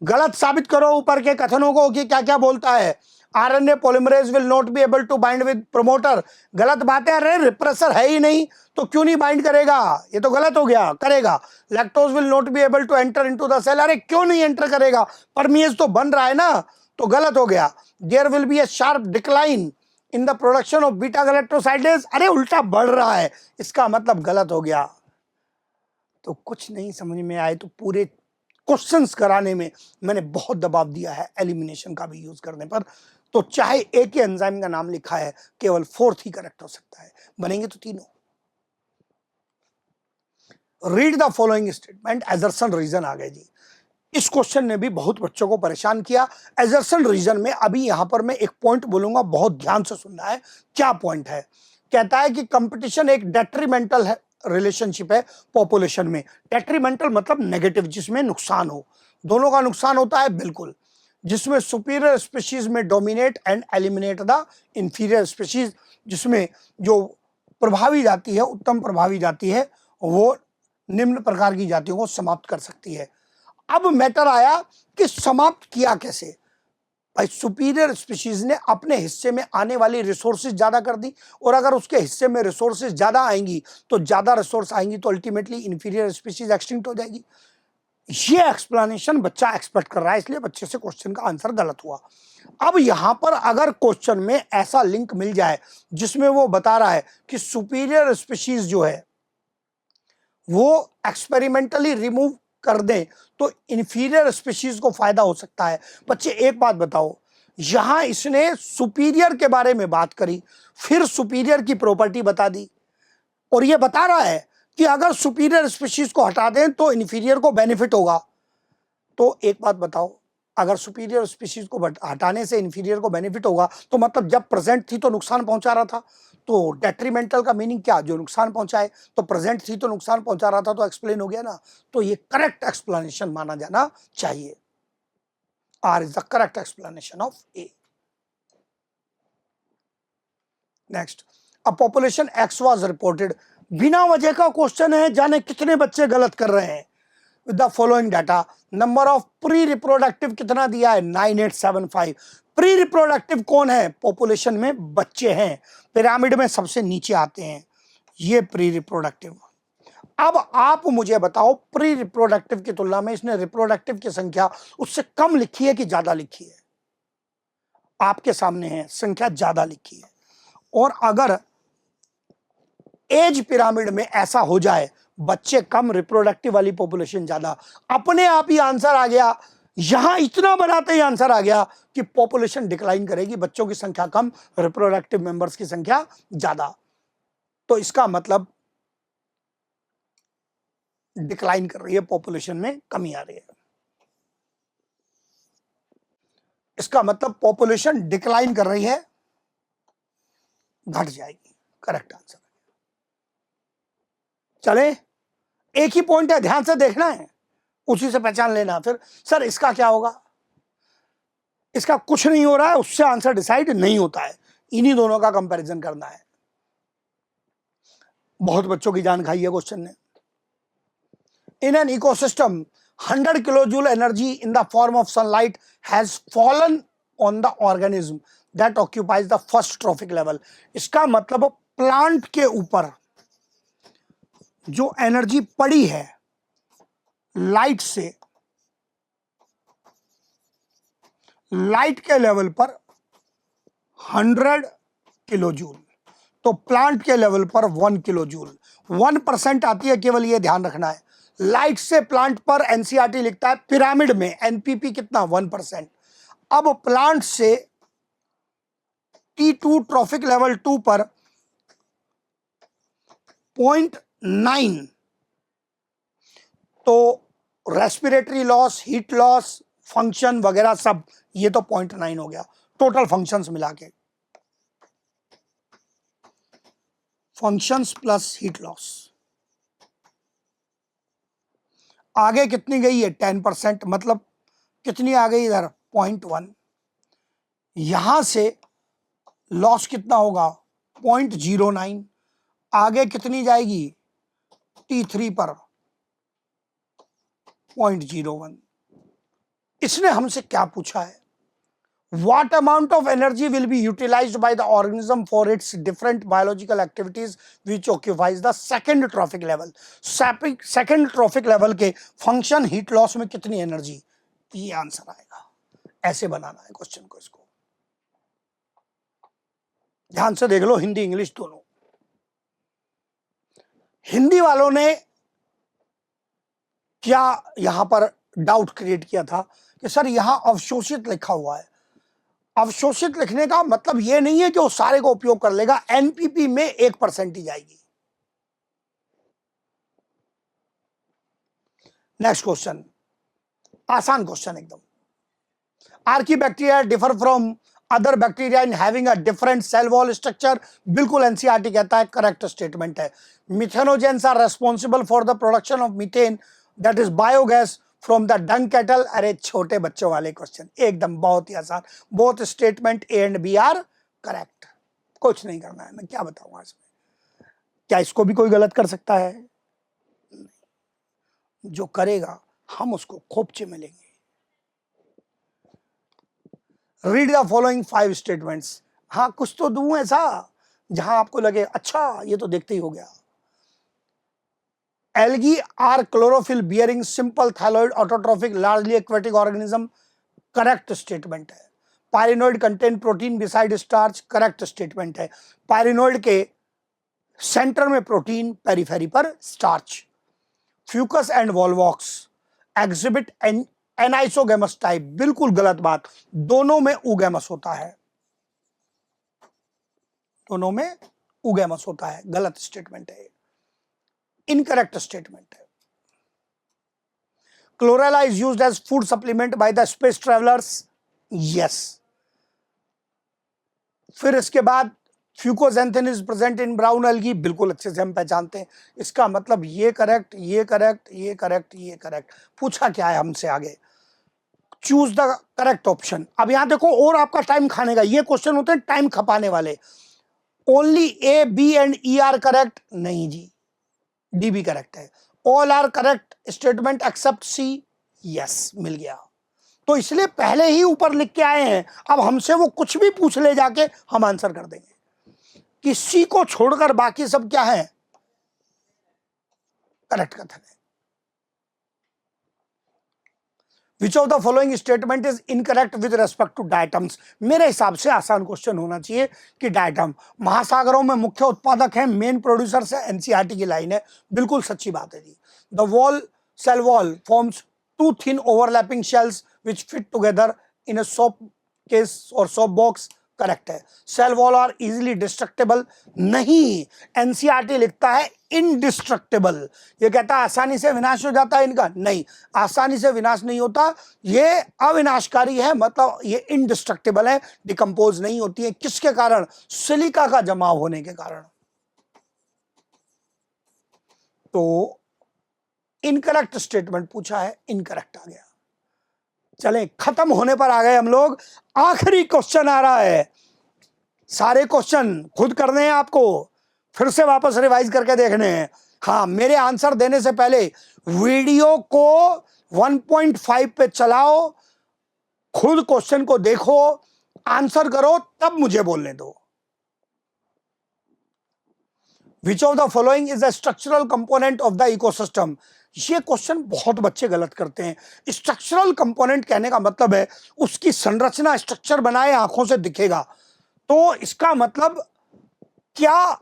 गलत साबित करो ऊपर के कथनों को कि क्या क्या बोलता है। RNA polymerase will not be able to bind with promoter, गलत बात है। अरे रिप्रेसर है ही नहीं तो क्यों नहीं बाइंड करेगा? ये तो गलत हो गया, करेगा। Lactose will not be able to enter into the cell, अरे क्यों नहीं एंटर करेगा? परमिएज तो बन रहा है ना, तो गलत हो गया। There will be a sharp decline in the production of beta galactosidase, अरे उल्टा बढ़ रहा है, इसका मतलब गलत हो गया। तो कुछ नहीं समझ में आए तो पूरे क्वेश्चंस कराने में मैंने बहुत दबाव दिया है एलिमिनेशन का भी यूज करने पर। तो चाहे एक ही एंजाइम का नाम लिखा है, केवल फोर्थ ही करेक्ट हो सकता है, बनेंगे तो तीनों। Read the following statement, assertion reason आ गए जी। इस क्वेश्चन ने भी बहुत बच्चों को परेशान किया। एजर्सन रीजन में अभी यहां पर मैं एक पॉइंट बोलूंगा, बहुत ध्यान से सुनना है। क्या पॉइंट है? कहता है कि कंपटीशन एक डेट्रीमेंटल है रिलेशनशिप है पॉपुलेशन में। डेट्रीमेंटल मतलब नेगेटिव, जिसमें नुकसान हो, दोनों का नुकसान होता है, बिल्कुल। जिसमें सुपीरियर स्पीशीज में dominate and eliminate the inferior species, जिसमें जो प्रभावी जाति है, उत्तम प्रभावी जाति है, वो निम्न प्रकार की जातियों को समाप्त कर सकती है। अब मैटर आया कि समाप्त किया कैसे? भाई सुपीरियर स्पीशीज ने अपने हिस्से में आने वाली रिसोर्सेज ज्यादा कर दी, और अगर उसके हिस्से में रिसोर्सेज ज्यादा आएंगी तो ज्यादा रिसोर्स आएंगी तो अल्टीमेटली इंफीरियर स्पीशीज एक्सटिंक्ट हो जाएगी। ये एक्सप्लेनेशन बच्चा एक्सपेक्ट कर रहा है, इसलिए बच्चे से क्वेश्चन का आंसर गलत हुआ। अब यहां पर अगर क्वेश्चन में ऐसा लिंक मिल जाए जिसमें वो बता रहा है कि सुपीरियर स्पीशीज जो है वो एक्सपेरिमेंटली रिमूव कर दें तो इंफीरियर स्पीशीज को फायदा हो सकता है। बच्चे एक बात बताओ, यहां इसने सुपीरियर के बारे में बात करी, फिर सुपीरियर की प्रॉपर्टी बता दी, और ये बता रहा है कि अगर सुपीरियर स्पीशीज को हटा दें तो इंफीरियर को बेनिफिट होगा। तो एक बात बताओ, अगर सुपीरियर स्पीशीज को हटाने से इंफीरियर को बेनिफिट होगा तो मतलब जब प्रेजेंट थी तो नुकसान पहुंचा रहा था, तो डेट्रीमेंटल का मीनिंग क्या, जो नुकसान पहुंचाए, तो प्रेजेंट थी तो नुकसान पहुंचा रहा था, तो एक्सप्लेन हो गया ना। तो ये करेक्ट एक्सप्लेनेशन माना जाना चाहिए। R is the correct explanation of A. Next, a population X was reported, बिना वजह का क्वेश्चन है, जाने कितने बच्चे गलत कर रहे हैं। With the following data, number of pre reproductive कितना दिया है, 9875। प्री रिप्रोडक्टिव कौन है, पॉपुलेशन में बच्चे हैं, पिरामिड में सबसे नीचे आते हैं, ये प्री रिप्रोडक्टिव। अब आप मुझे बताओ, प्री रिप्रोडक्टिव की तुलना में इसने रिप्रोडक्टिव की संख्या उससे कम लिखी है कि ज्यादा लिखी है? आपके सामने है, संख्या ज्यादा लिखी है। और अगर एज पिरामिड में ऐसा हो जाए, बच्चे कम रिप्रोडक्टिव वाली पॉपुलेशन ज्यादा, अपने आप ही आंसर आ गया। यहां इतना बनाते ही आंसर आ गया कि पॉपुलेशन डिक्लाइन करेगी, बच्चों की संख्या कम, रिप्रोडक्टिव मेंबर्स की संख्या ज्यादा। तो इसका मतलब डिक्लाइन कर रही है, पॉपुलेशन में कमी आ रही है। इसका मतलब पॉपुलेशन डिक्लाइन कर रही है, घट जाएगी। Correct answer. चले, एक ही पॉइंट है, ध्यान से देखना है, उसी से पहचान लेना। फिर सर इसका क्या होगा, इसका कुछ नहीं हो रहा है, उससे आंसर डिसाइड नहीं होता है, इन्हीं दोनों का कंपैरिजन करना है। बहुत बच्चों की जान खाई है क्वेश्चन ने। In an ecosystem 100 kilojule energy in the form of sunlight has fallen on the organism that occupies the first trophic level। इसका मतलब प्लांट के ऊपर जो एनर्जी पड़ी है लाइट से, लाइट के लेवल पर 100 किलोजूल, तो प्लांट के लेवल पर 1 किलोजूल। 1% आती है केवल, ये ध्यान रखना है। लाइट से प्लांट पर एनसीईआरटी लिखता है पिरामिड में एनपीपी कितना, 1%। अब प्लांट से T2 ट्रॉफिक लेवल 2 पर 0.9, तो respiratory loss, heat loss, function वगैरह सब, ये तो 0.9 हो गया टोटल फंक्शंस मिला के, फंक्शंस प्लस हीट लॉस। आगे कितनी गई है, 10%, मतलब कितनी आ गई इधर, 0.1। यहां से लॉस कितना होगा, 0.09। आगे कितनी जाएगी, T3 पर 0.01। इसने हमसे क्या पूछा है, what amount of energy will be utilized by the organism for its different biological activities which occupies the second trophic level। Second trophic level के फंक्शन हीट लॉस में कितनी एनर्जी, ये आंसर आएगा। ऐसे बनाना है क्वेश्चन को, इसको ध्यान से देख लो, हिंदी इंग्लिश दोनों। हिंदी वालों ने क्या यहां पर डाउट क्रिएट किया था कि सर यहां अवशोषित लिखा हुआ है। अवशोषित लिखने का मतलब यह नहीं है कि वो सारे को उपयोग कर लेगा, एनपीपी में 1% ही जाएगी। नेक्स्ट क्वेश्चन, आसान क्वेश्चन एकदम। Archaebacteria differ from other bacteria in having a different cell wall structure, बिल्कुल एनसीईआरटी कहता है, करेक्ट स्टेटमेंट है। Methanogens are responsible for the production of methane that is biogas from the dung cattle. अरे छोटे बच्चों वाले question, एकदम बहुत ही आसान। Both statement A and B are correct, कुछ नहीं करना है, मैं क्या बताऊंगा इसमें। क्या इसको भी कोई गलत कर सकता है, जो करेगा हम उसको खोपचे में लेंगे। Read the following 5 statements. हाँ कुछ तो दूं ऐसा जहां आपको लगे अच्छा ये तो देखते ही हो गया। Algae are chlorophyll bearing simple thyroid autotrophic largely aquatic organism. Correct statement है. Pyrenoid contain protein beside starch. Correct statement है. पायरिनोइड के सेंटर में प्रोटीन, पेरिफेरी पर starch. Fucus and Volvox exhibit anisogamous type. बिल्कुल गलत बात. दोनों में उगेमस होता है. दोनों में उगेमस होता है. गलत स्टेटमेंट है. इनकरेक्ट स्टेटमेंट है. Chlorella is used as food supplement by the space travelers. Yes. फिर इसके बाद fucoxanthin is present in brown algae. बिल्कुल अच्छे से हम पहचानते हैं. इसका मतलब ये करेक्ट, ये करेक्ट, ये करेक्ट, ये करेक्ट. पूछा क्या है हमसे आगे? Choose the correct option. अब यहां देखो, और आपका टाइम खाने का. ये क्वेश्चन होते हैं टाइम खपाने वाले. Only A, B and E are correct? नहीं जी, डी भी करेक्ट है. All are correct statement except C. Yes, मिल गया. तो इसलिए पहले ही ऊपर लिख के आए हैं. अब हमसे वो कुछ भी पूछ ले जाके हम आंसर कर देंगे. कि सी को छोड़कर बाकी सब क्या है? करेक्ट कथन है. Which of the following statement is incorrect with respect to diatoms? मेरे हिसाब से आसान क्वेश्चन होना चाहिए कि डायटम महासागरों में मुख्य उत्पादक है, मेन प्रोड्यूसर है. एनसीईआरटी की लाइन है. बिल्कुल सच्ची बात है जी. The cell wall forms two thin overlapping shells which fit together in a soap case और सोप बॉक्स. करेक्ट है. Cell wall are easily destructible. नहीं, एनसीईआरटी लिखता है इनडिस्ट्रक्टेबल. ये कहता है आसानी से विनाश हो जाता है इनका. नहीं, आसानी से विनाश नहीं होता. ये अविनाशकारी है, मतलब ये इनडिस्ट्रक्टेबल है, डिकम्पोज नहीं होती है. किसके कारण? सिलिका का जमाव होने के कारण. तो इनकरेक्ट स्टेटमेंट पूछा है, इनकरेक्ट आ गया. चलें, खत्म होने पर आ गए हम लोग. आखिरी क्वेश्चन आ रहा है. सारे क्वेश्चन खुद करने हैं आपको, फिर से वापस रिवाइज करके देखने हैं. हाँ, मेरे आंसर देने से पहले वीडियो को 1.5 पे चलाओ, खुद क्वेश्चन को देखो, आंसर करो, तब मुझे बोलने दो. विच of the following is the structural component of the ecosystem? ये क्वेश्चन बहुत बच्चे गलत करते हैं. स्ट्रक्चरल कंपोनेंट कहने का मतलब है उसकी संरचना, स्ट्रक्चर बनाए, आंखों से दिखेगा. तो इसका मतलब क्या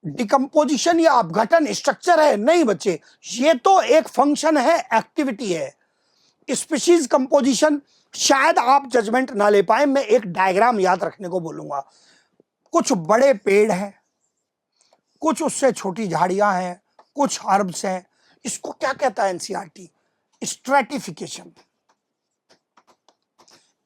डिकम्पोजिशन या अपघटन स्ट्रक्चर है? नहीं बच्चे, ये तो एक फंक्शन है, एक्टिविटी है. स्पीशीज कंपोजिशन शायद आप जजमेंट ना ले पाए. मैं एक डायग्राम याद रखने को बोलूंगा. कुछ बड़े पेड़ हैं, कुछ उससे छोटी झाड़ियां हैं, कुछ हर्ब्स हैं. इसको क्या कहता है एनसीईआरटी? स्ट्रैटिफिकेशन.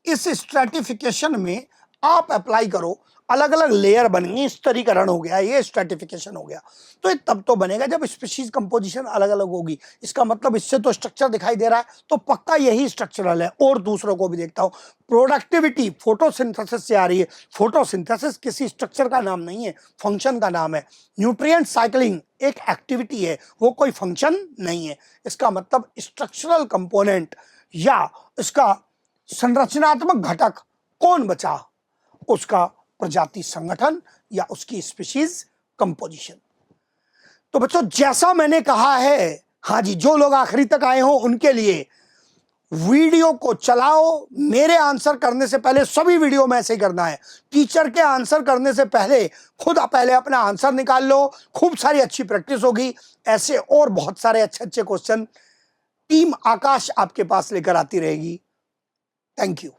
इस स्ट्रैटिफिकेशन में आप अप्लाई करो, अलग अलग लेयर बनेंगी. स्तरीकरण हो गया, ये स्ट्रैटिफिकेशन हो गया. तो ये तब तो बनेगा जब स्पीशीज कंपोजिशन अलग अलग होगी. इसका मतलब इससे तो स्ट्रक्चर दिखाई दे रहा है, तो पक्का यही स्ट्रक्चरल है. और दूसरों को भी देखता हूं. प्रोडक्टिविटी फोटोसिंथेसिस से आ रही है. फोटोसिंथेसिस किसी स्ट्रक्चर का नाम नहीं है, फंक्शन का नाम है. न्यूट्रिएंट साइक्लिंग एक एक्टिविटी है, वो कोई फंक्शन नहीं है. इसका मतलब स्ट्रक्चरल कंपोनेंट या इसका संरचनात्मक घटक कौन बचा? उसका प्रजाति संगठन या उसकी स्पीशीज कंपोजिशन. तो बच्चों, जैसा मैंने कहा है, हाँ जी, जो लोग आखिरी तक आए हो उनके लिए वीडियो को चलाओ. मेरे आंसर करने से पहले सभी वीडियो में ऐसे ही करना है. टीचर के आंसर करने से पहले खुद पहले अपना आंसर निकाल लो. खूब सारी अच्छी प्रैक्टिस होगी. ऐसे और बहुत सारे अच्छे अच्छे क्वेश्चन टीम आकाश आपके पास लेकर आती रहेगी. Thank you.